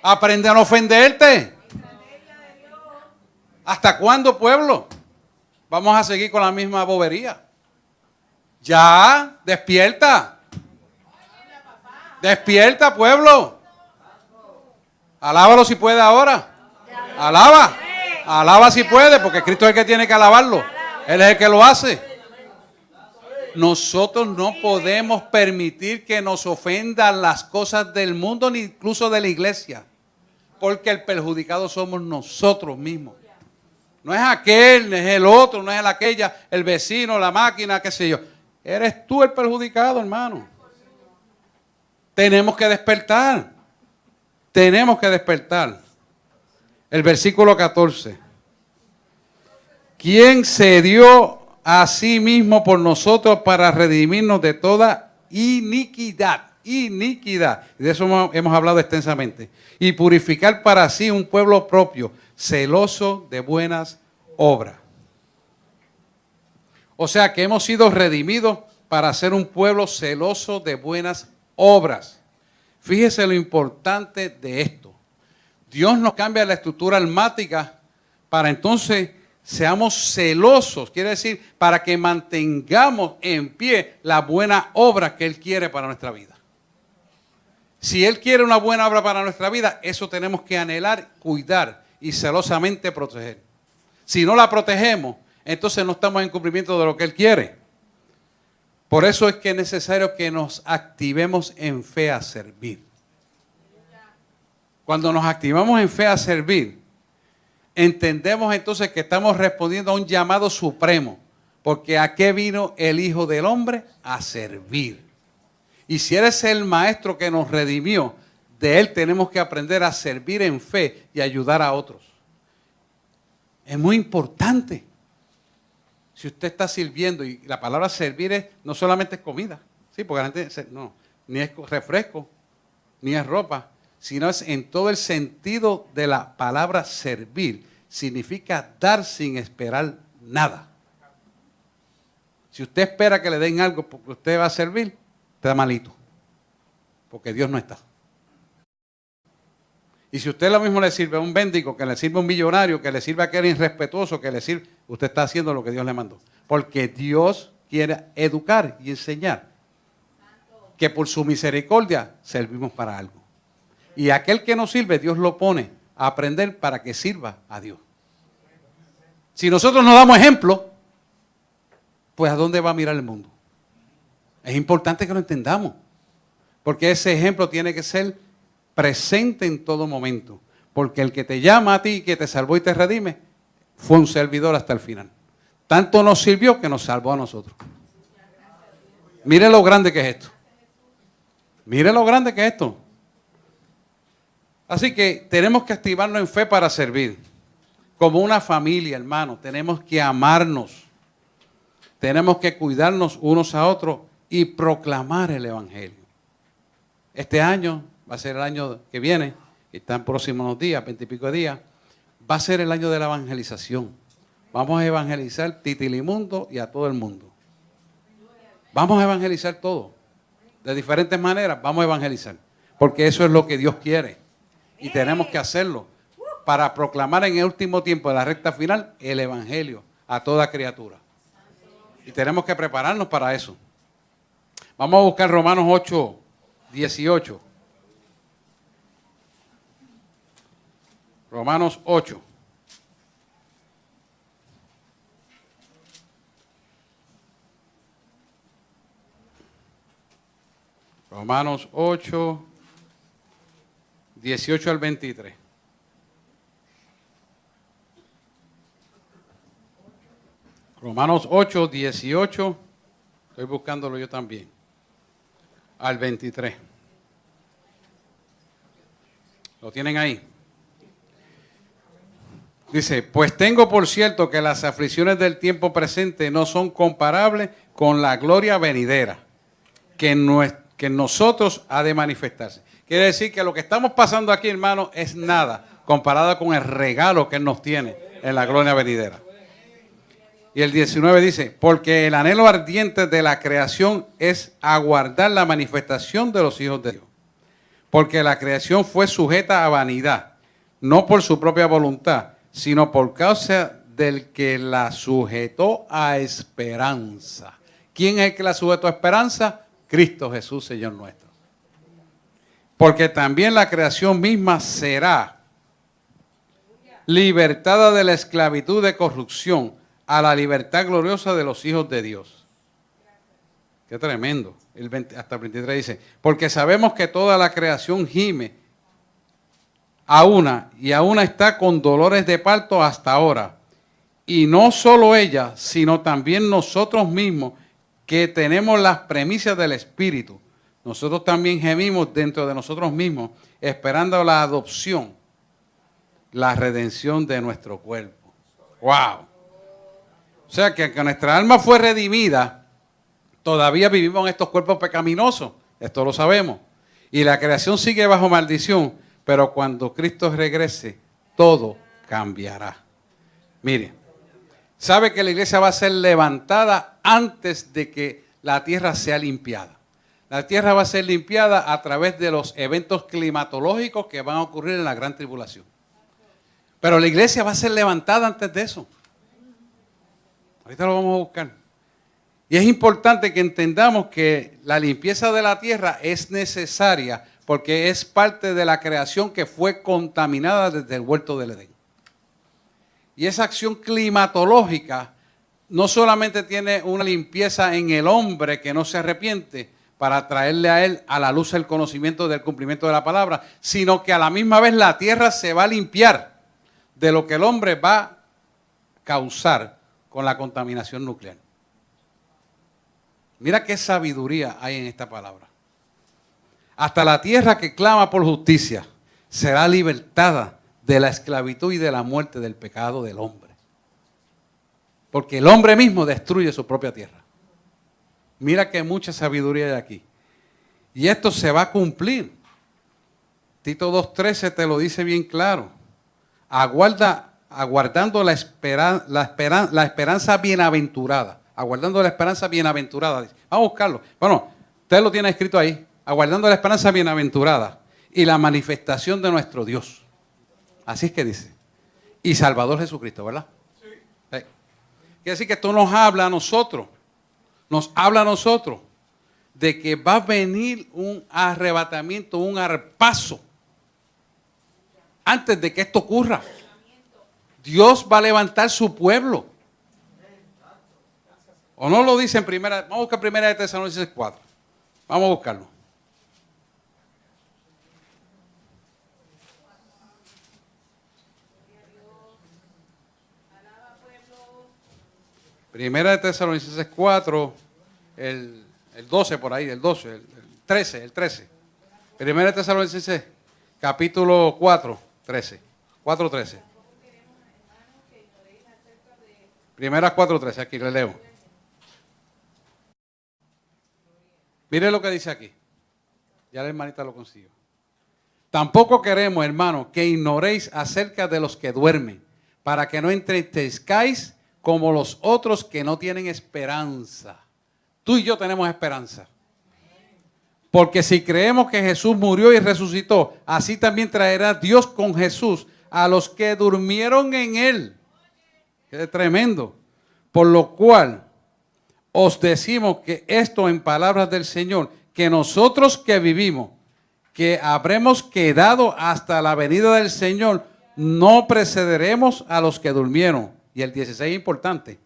Aprende a no ofenderte. ¿Hasta cuándo, pueblo? Vamos a seguir con la misma bobería. Ya, despierta. Despierta, pueblo. Alábalo si puede ahora. Alaba. Alaba si puede, porque Cristo es el que tiene que alabarlo. Él es el que lo hace. Nosotros no podemos permitir que nos ofendan las cosas del mundo, ni incluso de la iglesia. Porque el perjudicado somos nosotros mismos. No es aquel, no es el otro, no es el aquella, el vecino, la máquina, qué sé yo. Eres tú el perjudicado, hermano. Tenemos que despertar. Tenemos que despertar. El versículo 14. ¿Quién se dio a sí mismo por nosotros para redimirnos de toda iniquidad? Iniquidad. De eso hemos hablado extensamente. Y purificar para sí un pueblo propio, celoso de buenas obras. O sea que hemos sido redimidos para ser un pueblo celoso de buenas obras. Fíjese lo importante de esto. Dios nos cambia la estructura almática para entonces seamos celosos. Quiere decir, para que mantengamos en pie la buena obra que Él quiere para nuestra vida. Si Él quiere una buena obra para nuestra vida, eso tenemos que anhelar, cuidar y celosamente proteger. Si no la protegemos, entonces no estamos en cumplimiento de lo que Él quiere. Por eso es que es necesario que nos activemos en fe a servir. Cuando nos activamos en fe a servir, entendemos entonces que estamos respondiendo a un llamado supremo. Porque ¿a qué vino el Hijo del Hombre? A servir. Y si Él es el Maestro que nos redimió, de Él tenemos que aprender a servir en fe y ayudar a otros. Es muy importante. Si usted está sirviendo, y la palabra servir no solamente es comida, ¿sí? Porque la gente no, ni es refresco, ni es ropa, sino es en todo el sentido de la palabra servir. Significa dar sin esperar nada. Si usted espera que le den algo porque usted va a servir, está malito, porque Dios no está. Y si usted lo mismo le sirve a un mendigo, que le sirve a un millonario, que le sirve a aquel irrespetuoso, que le sirve, usted está haciendo lo que Dios le mandó. Porque Dios quiere educar y enseñar que por su misericordia servimos para algo. Y aquel que nos sirve, Dios lo pone a aprender para que sirva a Dios. Si nosotros no damos ejemplo, pues ¿a dónde va a mirar el mundo? Es importante que lo entendamos. Porque ese ejemplo tiene que ser presente en todo momento. Porque el que te llama a ti, que te salvó y te redime, fue un servidor hasta el final. Tanto nos sirvió que nos salvó a nosotros. Mire lo grande que es esto. Mire lo grande que es esto. Así que tenemos que activarnos en fe para servir. Como una familia, hermano, tenemos que amarnos. Tenemos que cuidarnos unos a otros y proclamar el Evangelio. Este año va a ser el año que viene, están próximos unos días, 20 y pico de días, va a ser el año de la evangelización. Vamos a evangelizar Titilimundo y a todo el mundo. Vamos a evangelizar todo. De diferentes maneras vamos a evangelizar. Porque eso es lo que Dios quiere. Y tenemos que hacerlo para proclamar en el último tiempo de la recta final el Evangelio a toda criatura. Y tenemos que prepararnos para eso. Vamos a buscar Romanos 8, 18. Romanos 8. Romanos 8, 18 al 23. Romanos 8, 18. Estoy buscándolo yo también. Al 23. ¿Lo tienen ahí? Dice, pues tengo por cierto que las aflicciones del tiempo presente no son comparables con la gloria venidera, que que en nosotros ha de manifestarse. Quiere decir que lo que estamos pasando aquí, hermano, es nada comparado con el regalo que Él nos tiene en la gloria venidera. Y el 19 dice, porque el anhelo ardiente de la creación es aguardar la manifestación de los hijos de Dios. Porque la creación fue sujeta a vanidad, no por su propia voluntad, sino por causa del que la sujetó a esperanza. ¿Quién es el que la sujetó a esperanza? Cristo Jesús, Señor nuestro. Porque también la creación misma será libertada de la esclavitud de corrupción a la libertad gloriosa de los hijos de Dios. Qué tremendo. Hasta el 23 dice, porque sabemos que toda la creación gime a una está con dolores de parto hasta ahora. Y no solo ella, sino también nosotros mismos, que tenemos las premisas del Espíritu. Nosotros también gemimos dentro de nosotros mismos, esperando la adopción, la redención de nuestro cuerpo. ¡Wow! O sea que aunque nuestra alma fue redimida, todavía vivimos en estos cuerpos pecaminosos. Esto lo sabemos. Y la creación sigue bajo maldición, pero cuando Cristo regrese, todo cambiará. Mire, sabe que la iglesia va a ser levantada antes de que la tierra sea limpiada. La tierra va a ser limpiada a través de los eventos climatológicos que van a ocurrir en la gran tribulación. Pero la iglesia va a ser levantada antes de eso. Ahorita lo vamos a buscar. Y es importante que entendamos que la limpieza de la tierra es necesaria porque es parte de la creación que fue contaminada desde el huerto del Edén. Y esa acción climatológica no solamente tiene una limpieza en el hombre que no se arrepiente para traerle a él a la luz el conocimiento del cumplimiento de la palabra, sino que a la misma vez la tierra se va a limpiar de lo que el hombre va a causar con la contaminación nuclear. Mira qué sabiduría hay en esta palabra. Hasta la tierra que clama por justicia será libertada de la esclavitud y de la muerte del pecado del hombre. Porque el hombre mismo destruye su propia tierra. Mira que mucha sabiduría hay aquí. Y esto se va a cumplir. Tito 2:13 te lo dice bien claro. Aguardando la esperanza bienaventurada. Aguardando la esperanza bienaventurada. Vamos a buscarlo. Bueno, usted lo tiene escrito ahí. Aguardando la esperanza bienaventurada y la manifestación de nuestro Dios. Así es que dice. Y Salvador Jesucristo, ¿verdad? Sí. Quiere decir que esto nos habla a nosotros. Nos habla a nosotros de que va a venir un arrebatamiento, un arpazo. Antes de que esto ocurra. Dios va a levantar su pueblo. ¿O no lo dice en primera? Vamos a buscar primera de Tesalonicenses 4. Vamos a buscarlo. Primera de Tesalonicenses 4, el 12 por ahí, el 12, el 13. Primera de Tesalonicenses, capítulo 4, 13. 4:13. Primera 4:13, aquí le leo. Mire lo que dice aquí. Ya la hermanita lo consiguió. Tampoco queremos, hermanos, que ignoréis acerca de los que duermen, para que no entristezcáis como los otros que no tienen esperanza. Tú y yo tenemos esperanza. Porque si creemos que Jesús murió y resucitó, así también traerá Dios con Jesús a los que durmieron en Él. Qué tremendo. Por lo cual os decimos que esto en palabras del Señor, que nosotros que vivimos, que habremos quedado hasta la venida del Señor, no precederemos a los que durmieron. Y el 16 es importante.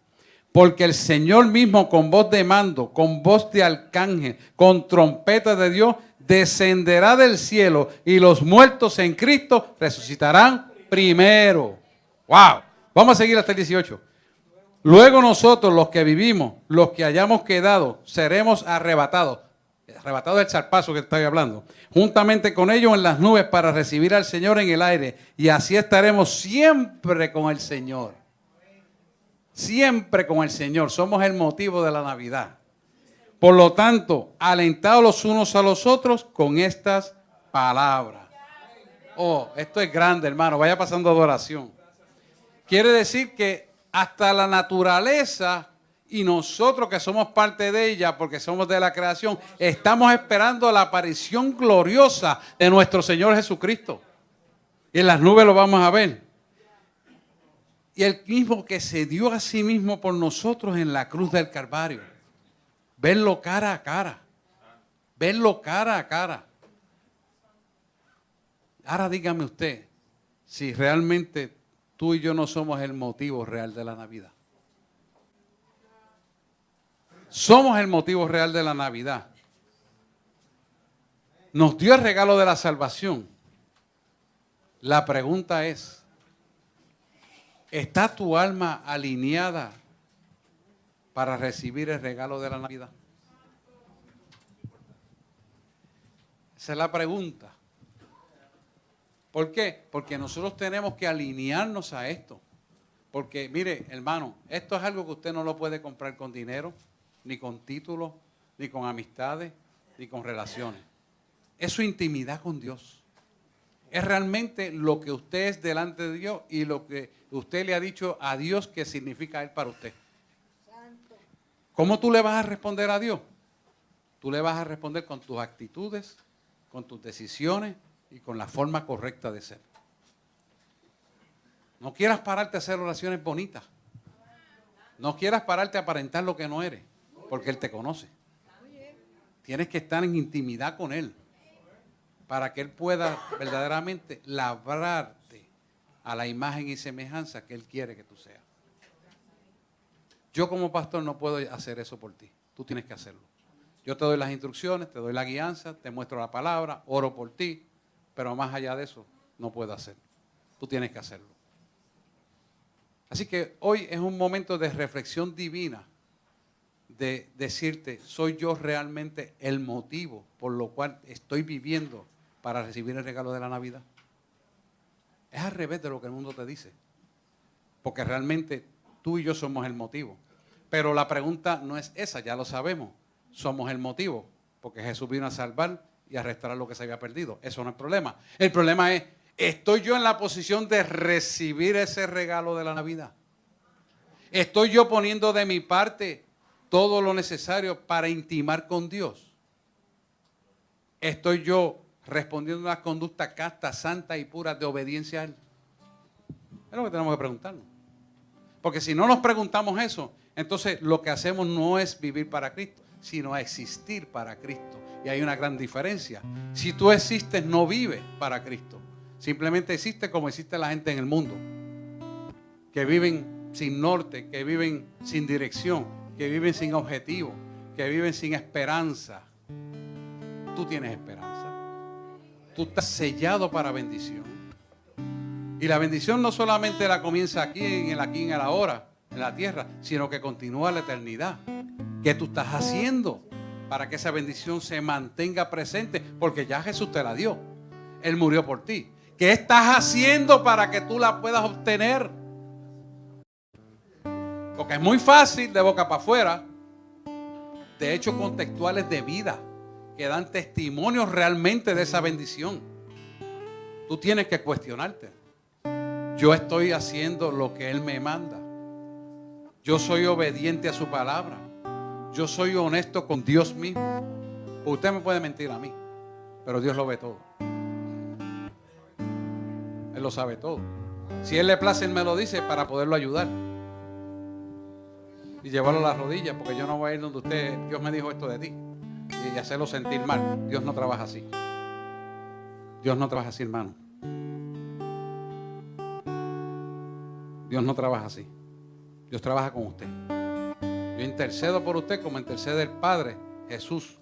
Porque el Señor mismo con voz de mando, con voz de arcángel, con trompeta de Dios, descenderá del cielo y los muertos en Cristo resucitarán primero. ¡Wow! Vamos a seguir hasta el 18. Luego nosotros, los que vivimos, los que hayamos quedado, seremos arrebatados. Arrebatados del zarpazo que estoy hablando. Juntamente con ellos en las nubes para recibir al Señor en el aire. Y así estaremos siempre con el Señor. Siempre con el Señor. Somos el motivo de la Navidad. Por lo tanto, alentados los unos a los otros con estas palabras. Oh, esto es grande, hermano. Vaya pasando adoración. Quiere decir que hasta la naturaleza y nosotros que somos parte de ella, porque somos de la creación, estamos esperando la aparición gloriosa de nuestro Señor Jesucristo. Y en las nubes lo vamos a ver. Y el mismo que se dio a sí mismo por nosotros en la cruz del Calvario. Verlo cara a cara. Verlo cara a cara. Ahora dígame usted si realmente tú y yo no somos el motivo real de la Navidad. Somos el motivo real de la Navidad. Nos dio el regalo de la salvación. La pregunta es, ¿está tu alma alineada para recibir el regalo de la Navidad? Esa es la pregunta. ¿Por qué? Porque nosotros tenemos que alinearnos a esto. Porque, mire, hermano, esto es algo que usted no lo puede comprar con dinero, ni con títulos, ni con amistades, ni con relaciones. Es su intimidad con Dios. Es realmente lo que usted es delante de Dios y lo que usted le ha dicho a Dios que significa Él para usted. ¿Cómo tú le vas a responder a Dios? Tú le vas a responder con tus actitudes, con tus decisiones y con la forma correcta de ser. No quieras pararte a hacer oraciones bonitas. No quieras pararte a aparentar lo que no eres, porque Él te conoce. Tienes que estar en intimidad con Él para que Él pueda verdaderamente labrarte a la imagen y semejanza que Él quiere que tú seas. Yo como pastor no puedo hacer eso por ti. Tú tienes que hacerlo. Yo te doy las instrucciones, te doy la guianza, te muestro la palabra, oro por ti, pero más allá de eso no puedo hacerlo. Tú tienes que hacerlo. Así que hoy es un momento de reflexión divina, de decirte, ¿soy yo realmente el motivo por lo cual estoy viviendo para recibir el regalo de la Navidad? Es al revés de lo que el mundo te dice, porque realmente tú y yo somos el motivo. Pero la pregunta no es esa, ya lo sabemos, somos el motivo, porque Jesús vino a salvar y a restaurar lo que se había perdido. Eso no es el problema. El problema es, ¿estoy yo en la posición de recibir ese regalo de la Navidad? ¿Estoy yo poniendo de mi parte todo lo necesario para intimar con Dios? ¿Estoy yo respondiendo a una conducta casta, santa y pura de obediencia a Él? Es lo que tenemos que preguntarnos. Porque si no nos preguntamos eso, entonces lo que hacemos no es vivir para Cristo, sino existir para Cristo. Y hay una gran diferencia. Si tú existes, no vives para Cristo. Simplemente existe como existe la gente en el mundo, que viven sin norte, que viven sin dirección, que viven sin objetivo, que viven sin esperanza. Tú tienes esperanza. Tú estás sellado para bendición. Y la bendición no solamente la comienza aquí en el ahora, en la tierra, sino que continúa la eternidad. ¿Qué tú estás haciendo para que esa bendición se mantenga presente? Porque ya Jesús te la dio. Él murió por ti. ¿Qué estás haciendo para que tú la puedas obtener? Porque es muy fácil de boca para afuera, de hechos contextuales de vida, que dan testimonios realmente de esa bendición. Tú tienes que cuestionarte. Yo estoy haciendo lo que Él me manda. Yo soy obediente a su palabra. Yo soy honesto con Dios mismo. Usted me puede mentir a mí, pero Dios lo ve todo. Él lo sabe todo. Si Él le place, Él me lo dice para poderlo ayudar y llevarlo a las rodillas, porque yo no voy a ir donde usted, Dios me dijo esto de ti, y hacerlo sentir mal. Dios no trabaja así. Dios no trabaja así, hermano. Dios no trabaja así. Dios trabaja con usted. Yo intercedo por usted como intercede el Padre Jesús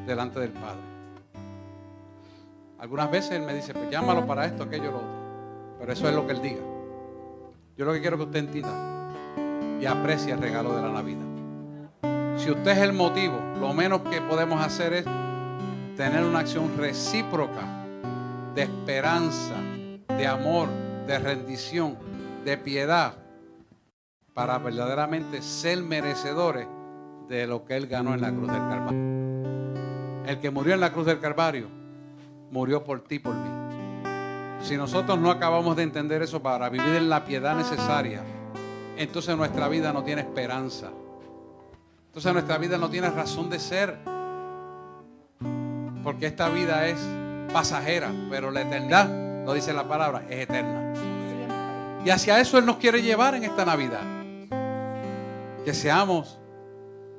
delante del Padre. Algunas veces Él me dice, pues llámalo para esto, aquello, lo otro. Pero eso es lo que Él diga. Yo lo que quiero que usted entienda y aprecie el regalo de la Navidad. Si usted es el motivo, lo menos que podemos hacer es tener una acción recíproca de esperanza, de amor, de rendición, de piedad, para verdaderamente ser merecedores de lo que Él ganó en la cruz del Calvario. El que murió en la cruz del Calvario murió por ti y por mí. Si nosotros no acabamos de entender eso para vivir en la piedad necesaria, entonces nuestra vida no tiene esperanza. Entonces nuestra vida no tiene razón de ser. Porque esta vida es pasajera, pero la eternidad, lo dice la palabra, es eterna. Y hacia eso Él nos quiere llevar en esta Navidad. Que seamos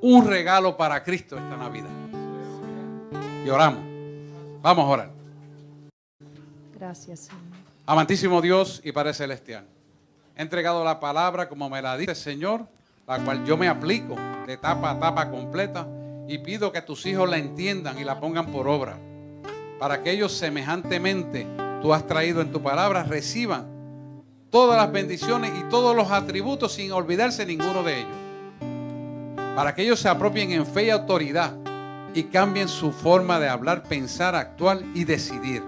un regalo para Cristo esta Navidad. Y oramos. Vamos a orar. Gracias, Señor. Amantísimo Dios y Padre Celestial, he entregado la palabra como me la dice, Señor, la cual yo me aplico de tapa a tapa completa y pido que tus hijos la entiendan y la pongan por obra, para que ellos semejantemente tú has traído en tu palabra reciban todas las bendiciones y todos los atributos sin olvidarse ninguno de ellos, para que ellos se apropien en fe y autoridad y cambien su forma de hablar, pensar, actuar y decidir.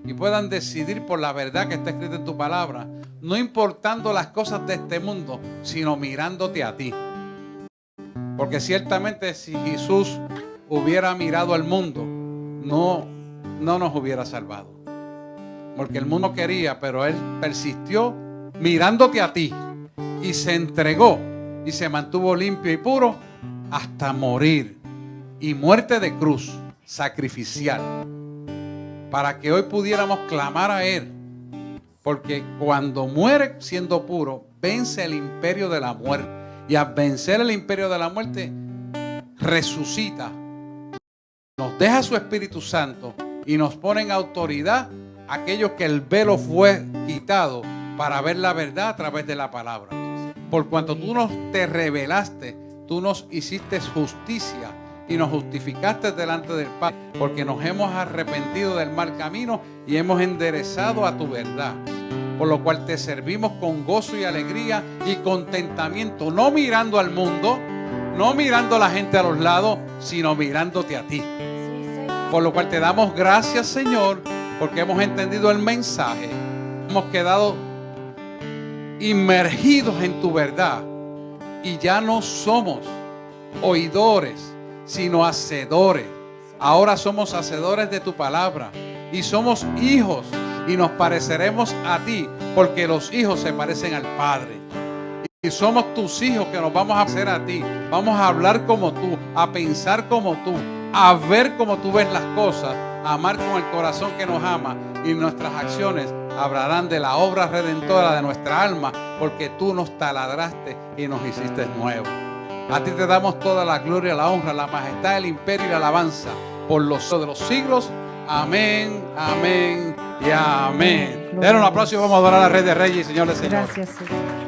Y puedan decidir por la verdad que está escrita en tu palabra, no importando las cosas de este mundo, sino mirándote a ti. Porque ciertamente si Jesús hubiera mirado al mundo, no nos hubiera salvado. Porque el mundo quería, pero Él persistió mirándote a ti y se entregó y se mantuvo limpio y puro hasta morir. Y muerte de cruz, sacrificial. Para que hoy pudiéramos clamar a Él. Porque cuando muere siendo puro, vence el imperio de la muerte. Y al vencer el imperio de la muerte, resucita. Nos deja su Espíritu Santo y nos pone en autoridad aquellos que el velo fue quitado para ver la verdad a través de la palabra. Por cuanto tú nos te revelaste, tú nos hiciste justicia y nos justificaste delante del Padre, porque nos hemos arrepentido del mal camino y hemos enderezado a tu verdad, por lo cual te servimos con gozo y alegría y contentamiento, no mirando al mundo, no mirando a la gente a los lados, sino mirándote a ti. Por lo cual te damos gracias, Señor, porque hemos entendido el mensaje, hemos quedado inmergidos en tu verdad y ya no somos oidores, sino hacedores. Ahora somos hacedores de tu palabra y somos hijos y nos pareceremos a ti, porque los hijos se parecen al Padre. Y somos tus hijos que nos vamos a hacer a ti. Vamos a hablar como tú, a pensar como tú, a ver como tú ves las cosas, a amar con el corazón que nos ama, y nuestras acciones hablarán de la obra redentora de nuestra alma, porque tú nos taladraste y nos hiciste nuevos. A ti te damos toda la gloria, la honra, la majestad, el imperio y la alabanza por los de los siglos. Amén, amén y amén. Den un aplauso y vamos a adorar al Rey de Reyes y Señor de Señores. Gracias, Señor.